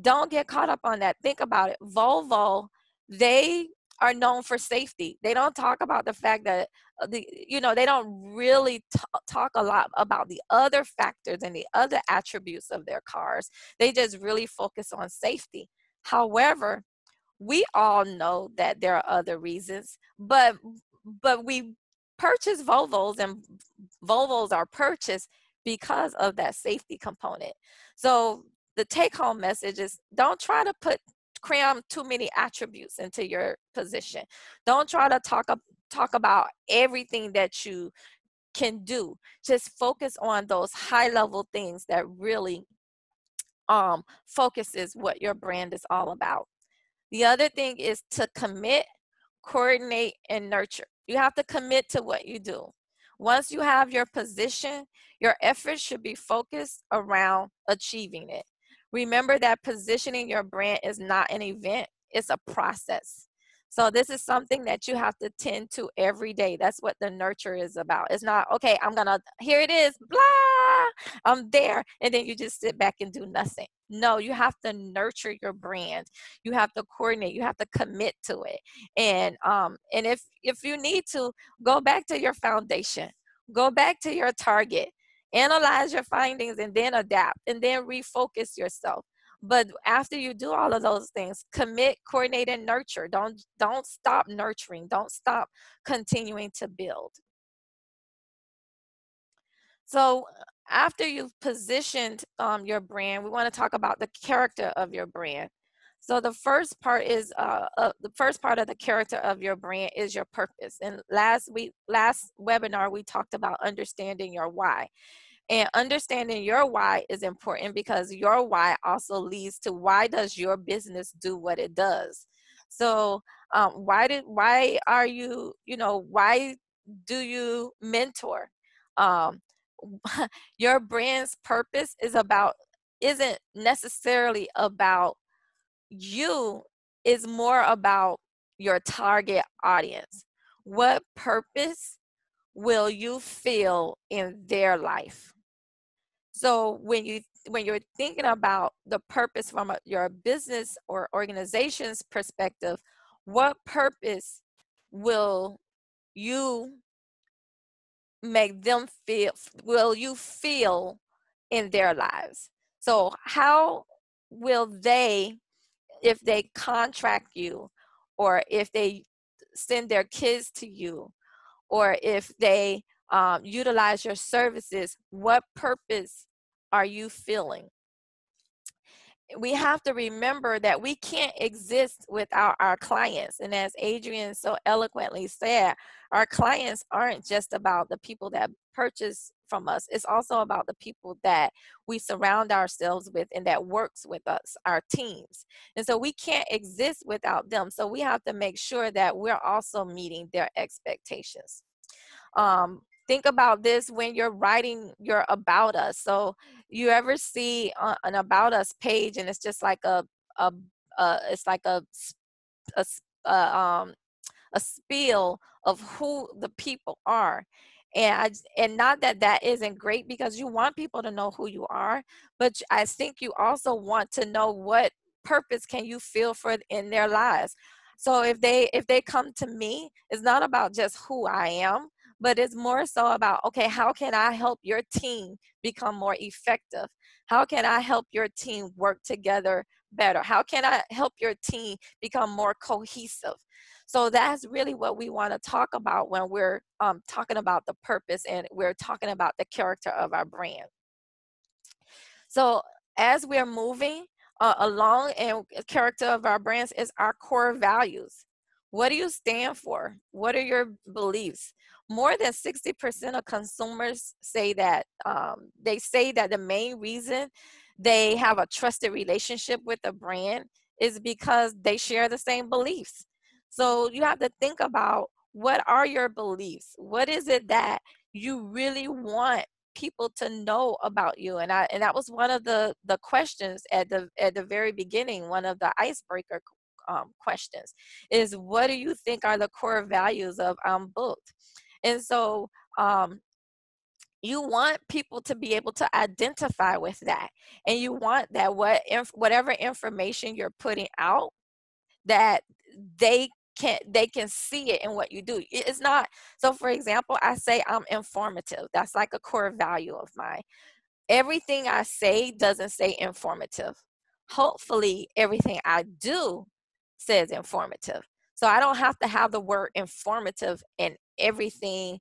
Don't get caught up on that. Think about it. Volvo, they are known for safety. They don't talk about the fact that they don't really talk a lot about the other factors and the other attributes of their cars. They just really focus on safety. However, we all know that there are other reasons, but we purchase Volvos, and Volvos are purchased because of that safety component. So the take-home message is, don't try to cram too many attributes into your position. Don't try to talk about everything that you can do. Just focus on those high-level things that really focuses what your brand is all about. The other thing is to commit, coordinate, and nurture. You have to commit to what you do. Once you have your position, your efforts should be focused around achieving it. Remember that positioning your brand is not an event, it's a process. So this is something that you have to tend to every day. That's what the nurture is about. It's not, okay, here it is, blah, I'm there. And then you just sit back and do nothing. No, you have to nurture your brand. You have to coordinate. You have to commit to it. And if you need to, go back to your foundation. Go back to your target. Analyze your findings and then adapt and then refocus yourself. But after you do all of those things, commit, coordinate, and nurture. Don't stop nurturing. Don't stop continuing to build. So after you've positioned your brand, we want to talk about the character of your brand. So the first part is the first part of the character of your brand is your purpose. And last webinar, we talked about understanding your why. And understanding your why is important, because your why also leads to, why does your business do what it does? So why do you mentor? Your brand's purpose isn't necessarily about you, is more about your target audience. What purpose will you feel in their life? So when you're thinking about the purpose from your business or organization's perspective, what purpose will you will you feel in their lives? So how will they, if they contract you, or if they send their kids to you, or if they utilize your services, what purpose are you feeling? We have to remember that we can't exist without our clients. And as Adrian so eloquently said, our clients aren't just about the people that purchase from us. It's also about the people that we surround ourselves with and that works with us, our teams. And so we can't exist without them. So we have to make sure that we're also meeting their expectations. Think about this when you're writing your about us. So you ever see an about us page, and it's just like it's like a, um, a spiel of who the people are. And not that that isn't great, because you want people to know who you are, but I think you also want to know what purpose can you feel for in their lives. So if they come to me, it's not about just who I am, but it's more so about, okay, how can I help your team become more effective? How can I help your team work together better? How can I help your team become more cohesive? So that's really what we want to talk about when we're talking about the purpose, and we're talking about the character of our brand. So as we're moving along, and character of our brands is our core values. What do you stand for? What are your beliefs? More than 60% of consumers say that the main reason they have a trusted relationship with a brand is because they share the same beliefs. So you have to think about, what are your beliefs? What is it that you really want people to know about you? And that was one of the questions at the very beginning. One of the icebreaker questions is, what do you think are the core values of Booked? And so you want people to be able to identify with that, and you want that whatever information you're putting out, that they can see it in what you do. It's not, so for example, I say I'm informative. That's like a core value of mine. Everything I say doesn't say informative. Hopefully everything I do says informative. So I don't have to have the word informative in everything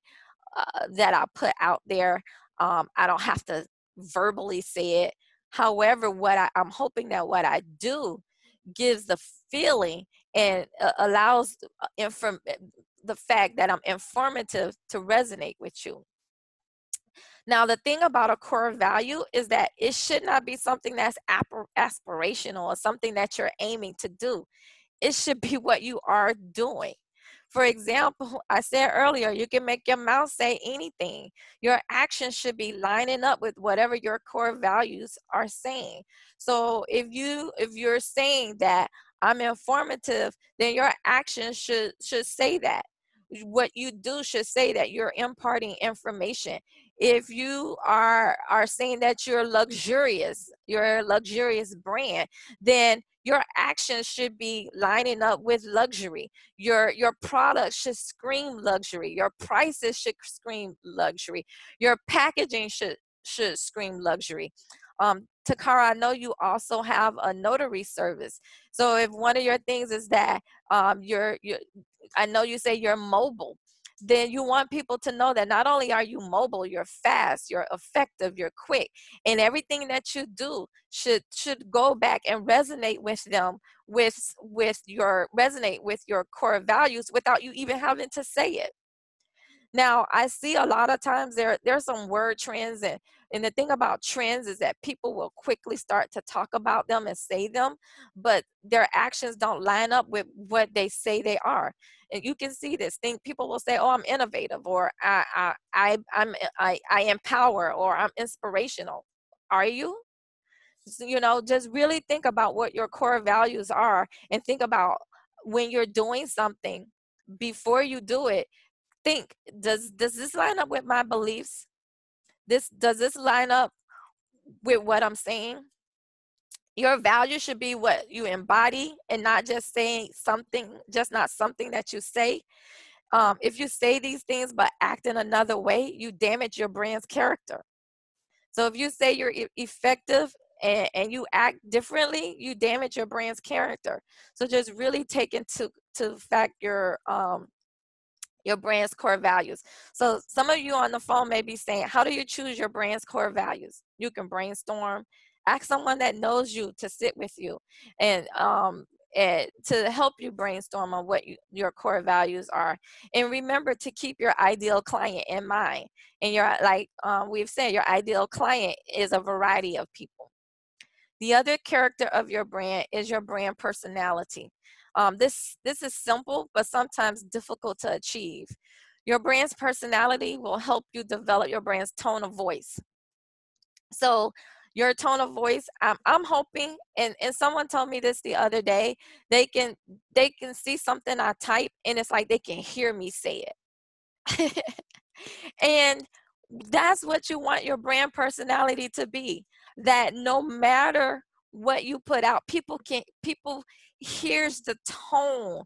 that I put out there. I don't have to verbally say it. However, I'm hoping that what I do gives the feeling and allows the fact that I'm informative to resonate with you. Now, the thing about a core value is that it should not be something that's aspirational or something that you're aiming to do. It should be what you are doing. For example, I said earlier, you can make your mouth say anything. Your actions should be lining up with whatever your core values are saying. So if you're saying that I'm informative, then your actions should say that. What you do should say that you're imparting information. If you are saying that you're a luxurious brand, then your actions should be lining up with luxury. Your products should scream luxury. Your prices should scream luxury. Your packaging should scream luxury. Takara, I know you also have a notary service. So if one of your things is that I know you say you're mobile, then you want people to know that not only are you mobile, you're fast, you're effective, you're quick, and everything that you do should go back and resonate with them, resonate with your core values without you even having to say it. Now, I see a lot of times there's some word trends, and the thing about trends is that people will quickly start to talk about them and say them, but their actions don't line up with what they say they are. And you can see this thing. People will say, "Oh, I'm innovative," or I empower," or "I'm inspirational." Are you? Just really think about what your core values are, and think about when you're doing something, before you do it, think, does this line up with my beliefs? Does this line up with what I'm saying? Your value should be what you embody, and not just saying something, just not something that you say. If you say these things but act in another way, you damage your brand's character. So if you say you're effective and you act differently, you damage your brand's character. So just really take into fact your brand's core values. So some of you on the phone may be saying, how do you choose your brand's core values? You can brainstorm, ask someone that knows you to sit with you, and to help you brainstorm on what your core values are. And remember to keep your ideal client in mind. And we've said, your ideal client is a variety of people. The other character of your brand is your brand personality. This is simple, but sometimes difficult to achieve. Your brand's personality will help you develop your brand's tone of voice. So your tone of voice, I'm hoping, and someone told me this the other day, they can see something I type, and it's like they can hear me say it. And that's what you want your brand personality to be, that no matter what you put out, people hears the tone.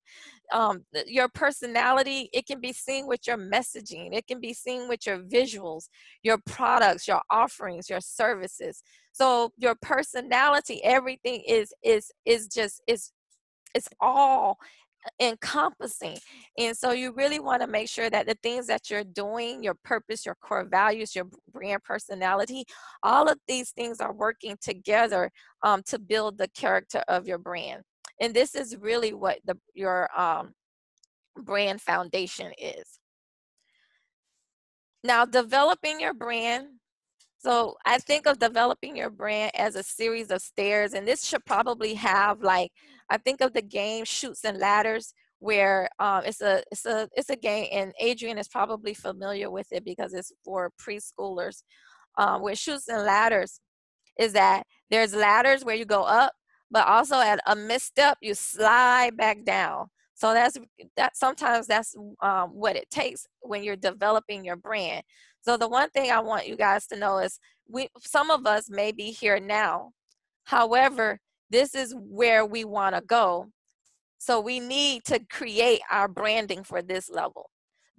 Your personality, it can be seen with your messaging, it can be seen with your visuals, your products, your offerings, your services. So your personality, everything is it's all encompassing. And so you really want to make sure that the things that you're doing, your purpose, your core values, your brand personality, all of these things are working together to build the character of your brand. And this is really what your brand foundation is. Now, developing your brand. So I think of developing your brand as a series of stairs, and this should probably have, like, I think of the game Chutes and Ladders, where it's a game, and Adrian is probably familiar with it because it's for preschoolers. With Chutes and Ladders is that there's ladders where you go up, but also at a misstep you slide back down. So sometimes that's what it takes when you're developing your brand. So the one thing I want you guys to know is some of us may be here now. However, this is where we want to go. So we need to create our branding for this level.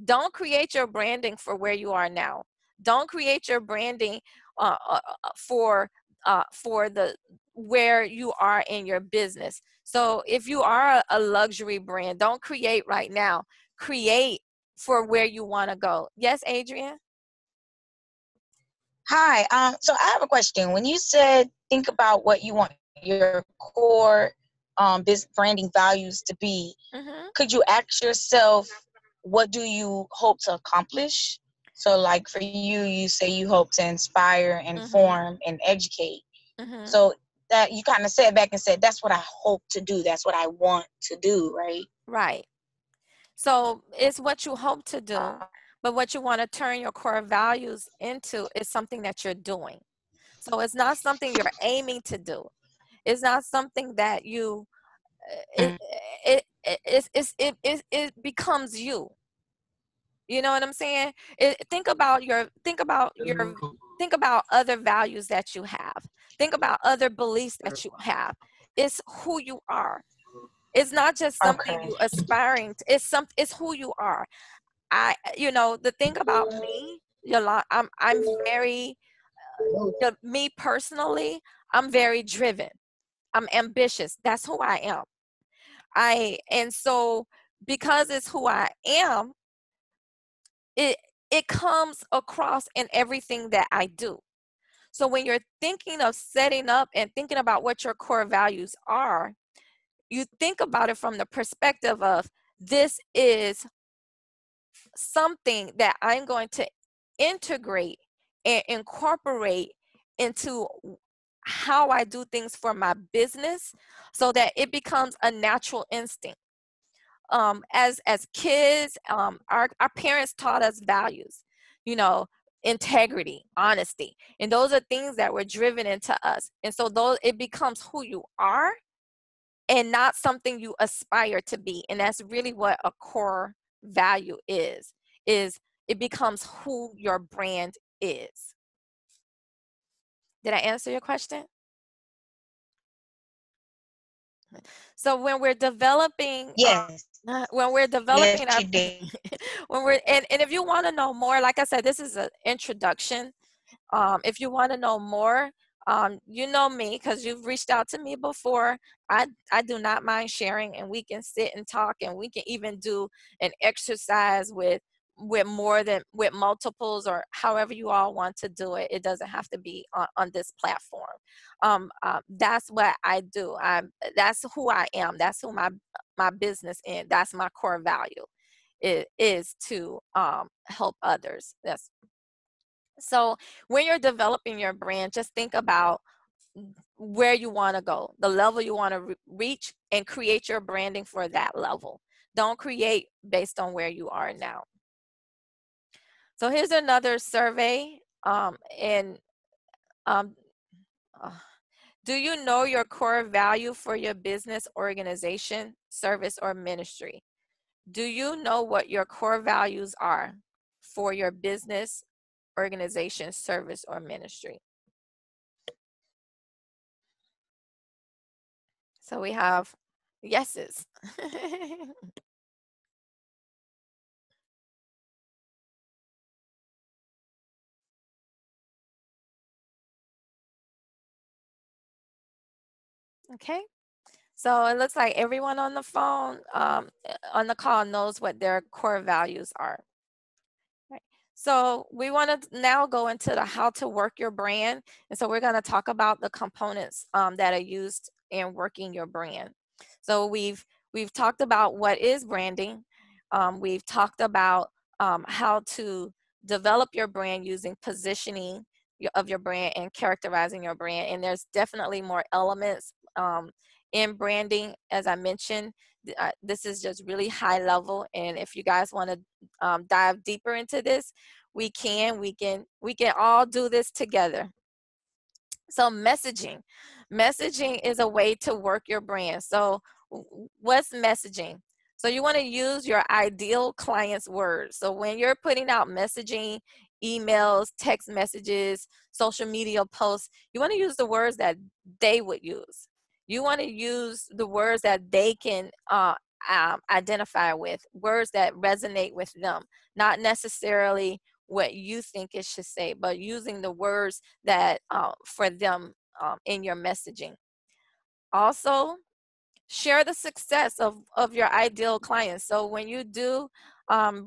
Don't create your branding for where you are now. Don't create your branding for the where you are in your business. So if you are a luxury brand, don't create right now. Create for where you want to go. Yes, Adrian? Hi. So I have a question. When you said think about what you want your core business branding values to be, could you ask yourself, what do you hope to accomplish? So like for you, you say you hope to inspire, inform, and educate. So that you kind of sat back and said, that's what I hope to do. That's what I want to do, right? Right. So it's what you hope to do, but what you want to turn your core values into is something that you're doing. So it's not something you're aiming to do. It's not something that you, it becomes you. You know what I'm saying? Think about other values that you have. Think about other beliefs that you have. It's who you are. It's not just something you aspiring to. It's who you are. The thing about me, I'm very, me personally, I'm very driven. I'm ambitious. That's who I am. And so because it's who I am, it comes across in everything that I do. So when you're thinking of setting up and thinking about what your core values are, you think about it from the perspective of, this is something that I'm going to integrate and incorporate into how I do things for my business, so that it becomes a natural instinct. As kids, our parents taught us values, integrity, honesty, and those are things that were driven into us. And so it becomes who you are and not something you aspire to be. And that's really what a core value is it becomes who your brand is. Did I answer your question? So when we're developing, yes, our, you did. and if you want to know more, like I said, this is an introduction. If you want to know more, you know me because you've reached out to me before. I do not mind sharing, and we can sit and talk, and we can even do an exercise with with multiples, or however you all want to do it. It doesn't have to be on this platform. That's what I do. That's who I am. That's who my business is. That's my core value. It is to help others. So when you're developing your brand, just think about where you want to go, the level you want to reach, and create your branding for that level. Don't create based on where you are now. So here's another survey. Do you know your core value for your business, organization, service, or ministry? Do you know what your core values are for your business, organization, service, or ministry? So we have yeses. Okay. So it looks like everyone on the phone, on the call, knows what their core values are. Right. So we want to now go into the how to work your brand. And so we're going to talk about the components that are used in working your brand. So we've talked about what is branding. We've talked about how to develop your brand using positioning of your brand and characterizing your brand. And there's definitely more elements in branding. As I mentioned, this is just really high level. And if you guys want to dive deeper into this, we can all do this together. So messaging is a way to work your brand. So what's messaging? So you want to use your ideal client's words. So when you're putting out messaging, emails, text messages, social media posts, you want to use the words that they would use. You want to use the words that they can identify with, words that resonate with them, not necessarily what you think it should say, but using the words that for them in your messaging. Also, share the success of your ideal clients. So when you do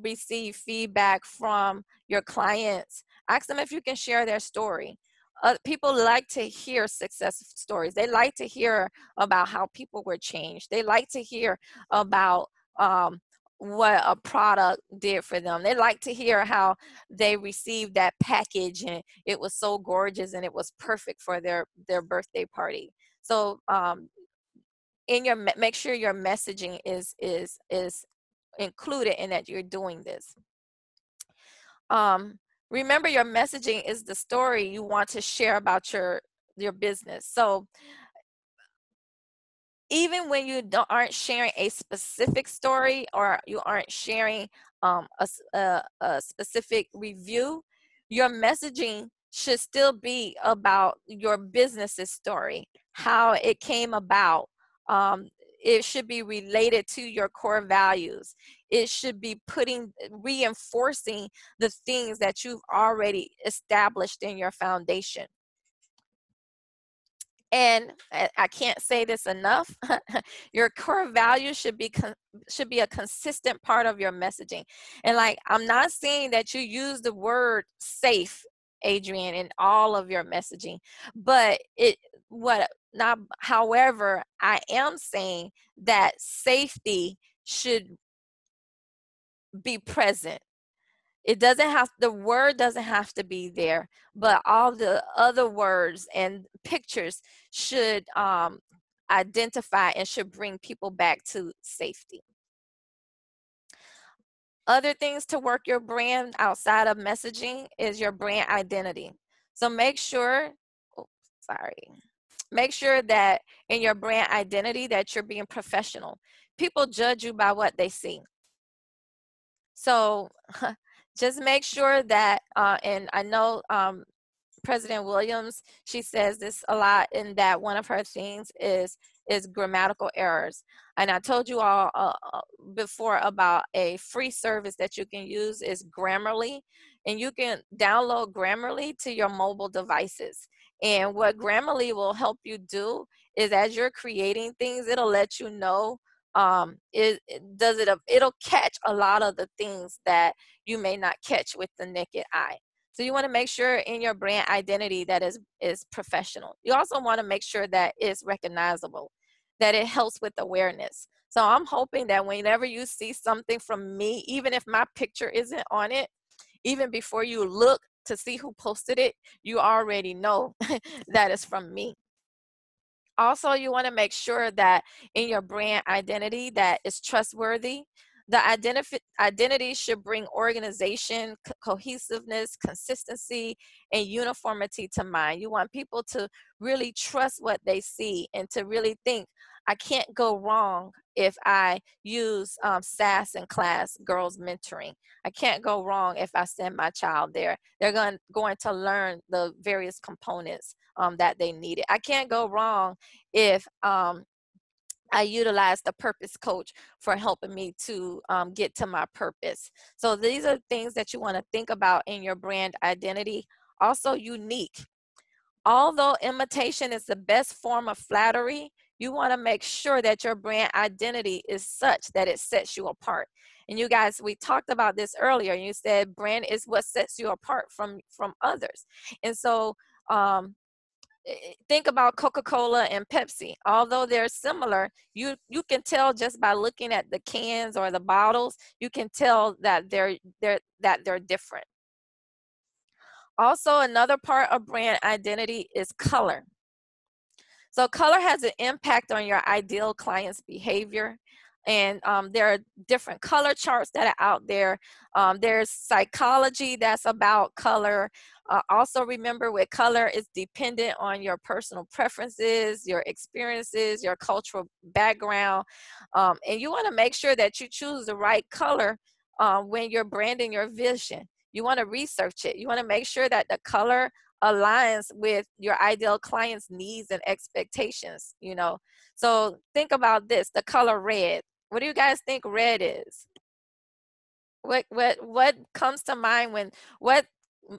receive feedback from your clients, ask them if you can share their story. People like to hear success stories. They like to hear about how people were changed. They like to hear about what a product did for them. They like to hear how they received that package and it was so gorgeous and it was perfect for their birthday party. So make sure your messaging is included in that you're doing this. Remember, your messaging is the story you want to share about your business. So even when you aren't sharing a specific story, or you aren't sharing a specific review, your messaging should still be about your business's story, how it came about. It should be related to your core values. It should be reinforcing the things that you've already established in your foundation. And I can't say this enough, your core values should be a consistent part of your messaging. And like, I'm not saying that you use the word safe, Adrienne, in all of your messaging, but however, I am saying that safety should be present. The word doesn't have to be there, but all the other words and pictures should identify and should bring people back to safety. Other things to work your brand outside of messaging is your brand identity. So make sure that in your brand identity that you're being professional. People judge you by what they see. So just make sure that, and I know President Williams, she says this a lot, in that one of her things is grammatical errors. And I told you all before about a free service that you can use is Grammarly, and you can download Grammarly to your mobile devices. And what Grammarly will help you do is, as you're creating things, it'll let you know it'll catch a lot of the things that you may not catch with the naked eye. So you want to make sure in your brand identity that is professional. You also want to make sure that it's recognizable, that it helps with awareness. So I'm hoping that whenever you see something from me, even if my picture isn't on it, even before you look to see who posted it, you already know that it's from me. Also, you want to make sure that in your brand identity that it's trustworthy. The identity should bring organization, cohesiveness, consistency, and uniformity to mind. You want people to really trust what they see and to really think, I can't go wrong if I use SAS in class, girls mentoring. I can't go wrong if I send my child there. They're going to learn the various components that they needed. I can't go wrong if I utilize the purpose coach for helping me to get to my purpose. So these are things that you want to think about in your brand identity. Also, unique. Although imitation is the best form of flattery, you want to make sure that your brand identity is such that it sets you apart. And you guys, we talked about this earlier. You said brand is what sets you apart from others. And so think about Coca-Cola and Pepsi. Although they're similar, you can tell just by looking at the cans or the bottles, you can tell that they're different. Also, another part of brand identity is color. So color has an impact on your ideal client's behavior. And there are different color charts that are out there. There's psychology that's about color. Also remember, with color, it's dependent on your personal preferences, your experiences, your cultural background. And you want to make sure that you choose the right color when you're branding your vision. You want to research it. You want to make sure that the color aligns with your ideal client's needs and expectations, you know. So think about this, the color red. What do you guys think red is? What comes to mind when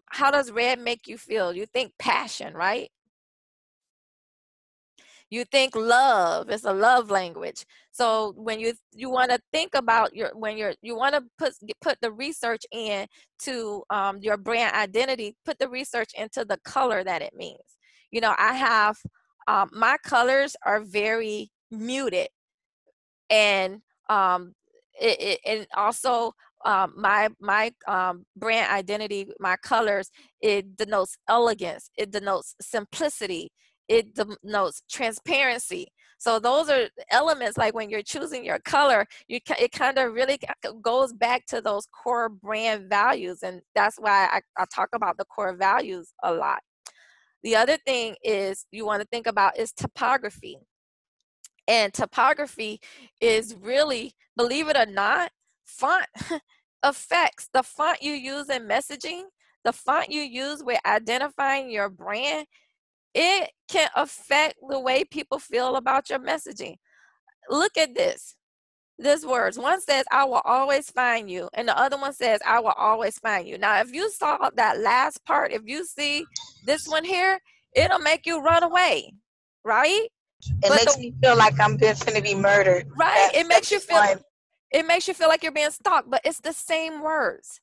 how does red make you feel? You think passion, right? You think love. It's a love language. So when you want to think about you want to put the research in to your brand identity, put the research into the color that it means. You know, I have my colors are very muted, and and also my brand identity, my colors, it denotes elegance, it denotes simplicity, it denotes transparency. So those are elements, like when you're choosing your color, it kind of really goes back to those core brand values, and that's why I talk about the core values a lot. The other thing is you want to think about is topography. And topography is really, believe it or not, font affects the font you use in messaging, the font you use with identifying your brand. It can affect the way people feel about your messaging. Look at this. These words. One says, I will always find you. And the other one says, I will always find you. Now, if you saw that last part, if you see this one here, it'll make you run away, right? It makes me feel like I'm going to be murdered. Right. It makes you feel like you're being stalked, but it's the same words.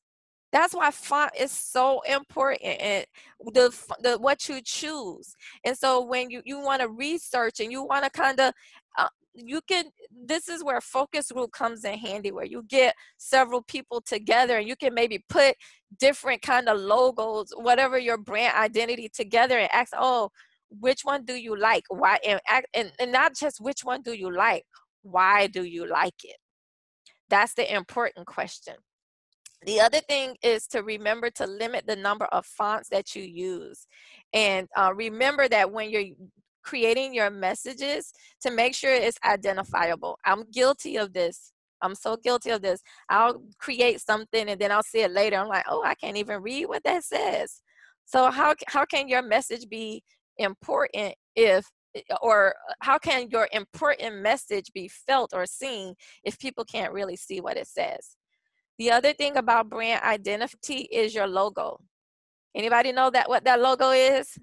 That's why font is so important, and the what you choose. And so when you want to research and you want to kind of this is where focus group comes in handy, where you get several people together and you can maybe put different kind of logos, whatever your brand identity, together and ask, oh, which one do you like? Why? And not just which one do you like, why do you like it? That's the important question. The other thing is to remember to limit the number of fonts that you use. And remember that when you're creating your messages, to make sure it's identifiable. I'm guilty of this. I'm so guilty of this. I'll create something and then I'll see it later. I'm like, oh, I can't even read what that says. So how can your message be important or how can your important message be felt or seen if people can't really see what it says? The other thing about brand identity is your logo. Anybody know what that logo is?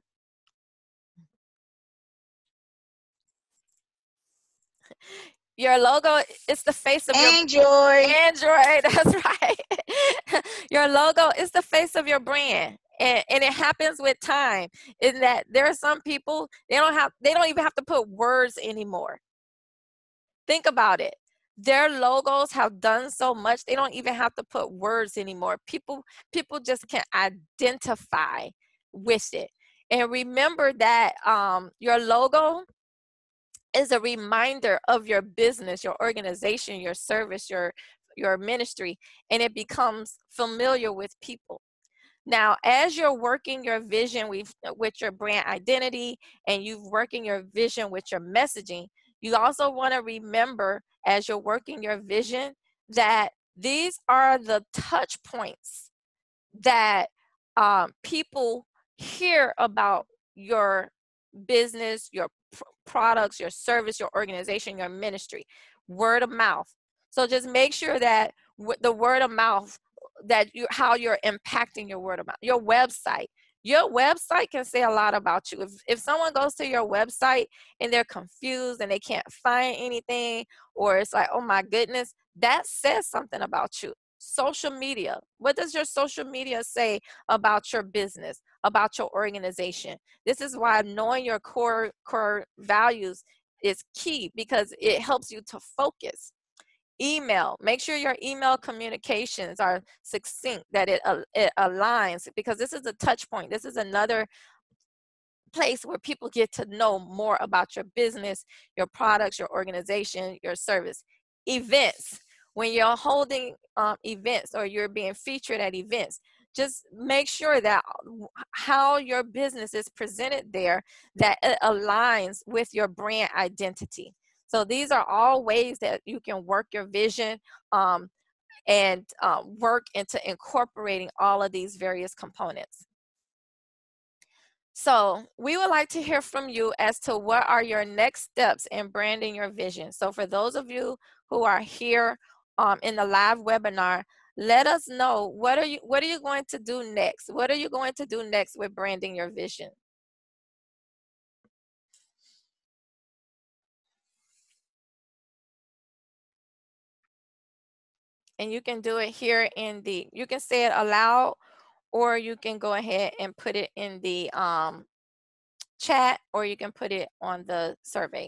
Your logo is the face of your Android. That's right. Your logo is the face of your brand. And it happens with time, in that there are some people, they don't even have to put words anymore. Think about it. Their logos have done so much, they don't even have to put words anymore. People just can identify with it. And remember that your logo is a reminder of your business, your organization, your service, your ministry, and it becomes familiar with people. Now, as you're working your vision with your brand identity, and you're working your vision with your messaging, you also want to remember, as you're working your vision, that these are the touch points that people hear about your business, your products, your service, your organization, your ministry. Word of mouth. So just make sure that the word of mouth, how you're impacting your word of mouth. Your website can say a lot about you. If someone goes to your website and they're confused and they can't find anything, or it's like, oh my goodness, that says something about you. Social media. What does your social media say about your business, about your organization? This is why knowing your core values is key, because it helps you to focus. Email. Make sure your email communications are succinct, that it aligns, because this is a touch point. This is another place where people get to know more about your business, your products, your organization, your service. Events. When you're holding events, or you're being featured at events, just make sure that how your business is presented there, that it aligns with your brand identity. So these are all ways that you can work your vision and work into incorporating all of these various components. So we would like to hear from you as to what are your next steps in branding your vision. So for those of you who are here in the live webinar, let us know, what are you going to do next? What are you going to do next with branding your vision? And you can do it here you can say it aloud, or you can go ahead and put it in the chat, or you can put it on the survey.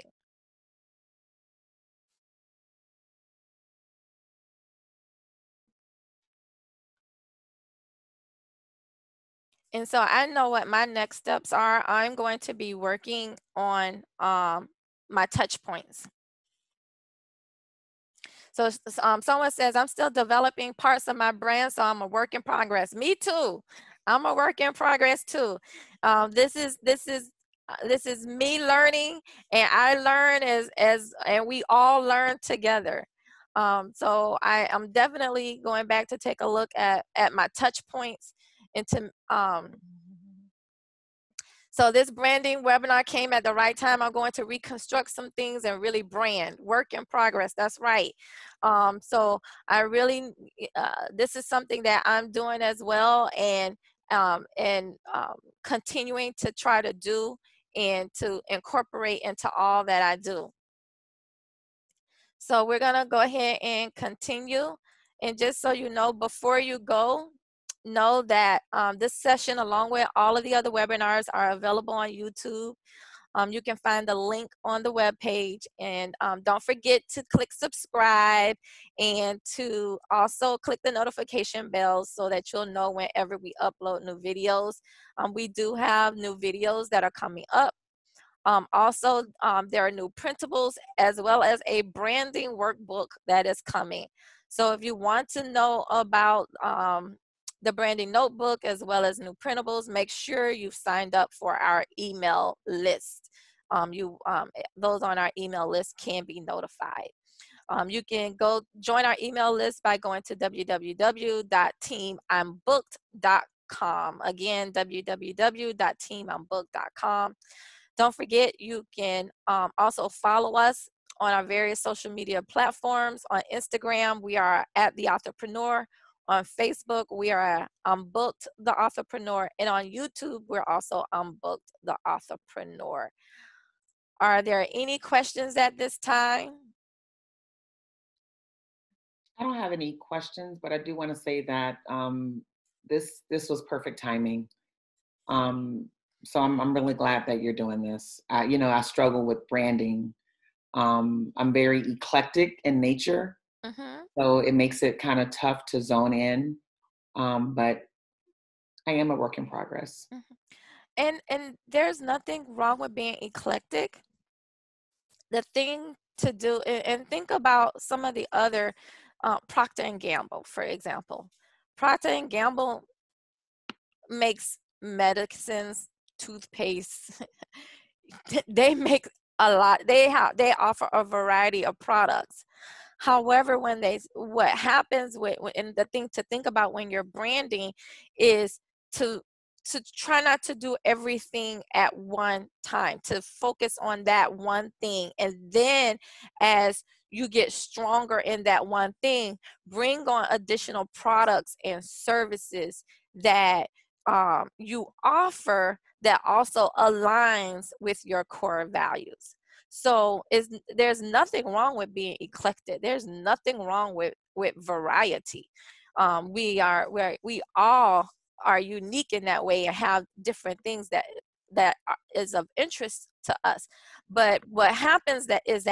And so I know what my next steps are. I'm going to be working on my touch points. So someone says, I'm still developing parts of my brand, so I'm a work in progress. Me too. I'm a work in progress too. This is me learning, and I learn and we all learn together. So I'm definitely going back to take a look at my touch points, and to so this branding webinar came at the right time. I'm going to reconstruct some things and really brand. Work in progress, that's right. So I really, this is something that I'm doing as well, and continuing to try to do and to incorporate into all that I do. So we're gonna go ahead and continue. And just so you know, before you go, know that this session, along with all of the other webinars, are available on YouTube. You can find the link on the webpage, and don't forget to click subscribe, and to also click the notification bell so that you'll know whenever we upload new videos. We do have new videos that are coming up. Also, there are new printables, as well as a branding workbook that is coming. So if you want to know about the branding notebook as well as new printables, make sure you've signed up for our email list. Those on our email list can be notified. You can go join our email list by going to www.teamimbooked.com. Again, www.teamimbooked.com. Don't forget, you can also follow us on our various social media platforms. On Instagram, we are at The Entrepreneur. On Facebook, we are Unbooked The Entrepreneur. And on YouTube, we're also Unbooked The Entrepreneur. Are there any questions at this time? I don't have any questions, but I do want to say that this was perfect timing. So I'm really glad that you're doing this. I struggle with branding. I'm very eclectic in nature, so it makes it kind of tough to zone in. But I am a work in progress. And there's nothing wrong with being eclectic. The thing to do, and think about some of the other, Procter and Gamble, for example. Procter and Gamble makes medicines, toothpaste. They make a lot. They offer a variety of products. However, what happens and the thing to think about when you're branding is to try not to do everything at one time, to focus on that one thing. And then as you get stronger in that one thing, bring on additional products and services that you offer that also aligns with your core values. So there's nothing wrong with being eclectic. There's nothing wrong with variety. We all are unique in that way and have different things that is of interest to us. But what happens is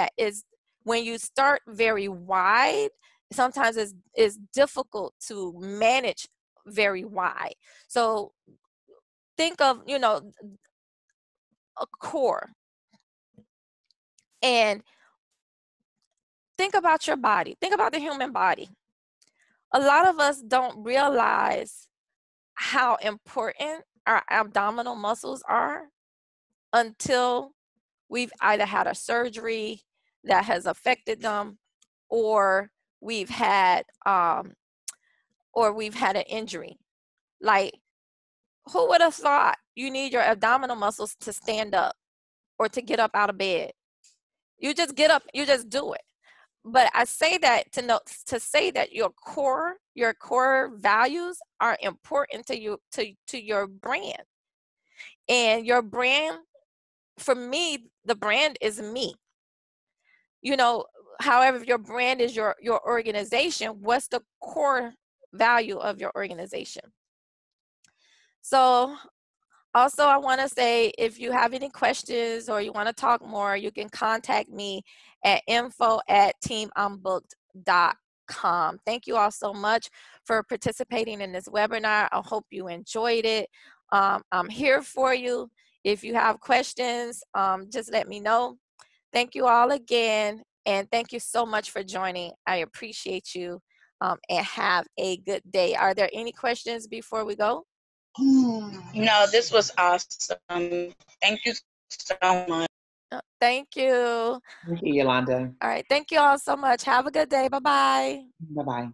when you start very wide, sometimes it's difficult to manage very wide. So think of, a core, and think about your body. Think about the human body. A lot of us don't realize how important our abdominal muscles are until we've either had a surgery that has affected them, or we've had an injury. Like, who would have thought you need your abdominal muscles to stand up or to get up out of bed? You just get up, you just do it. But I say that to say that your core values are important to you, to your brand. And your brand, for me, the brand is me. However, if your brand is your organization, what's the core value of your organization? So also, I want to say, if you have any questions or you want to talk more, you can contact me at info@teamimbooked.com. Thank you all so much for participating in this webinar. I hope you enjoyed it. I'm here for you. If you have questions, just let me know. Thank you all again, and thank you so much for joining. I appreciate you, and have a good day. Are there any questions before we go? No, this was awesome. Thank you so much. Thank you. Thank you, Yolanda. All right. Thank you all so much. Have a good day. Bye-bye. Bye-bye.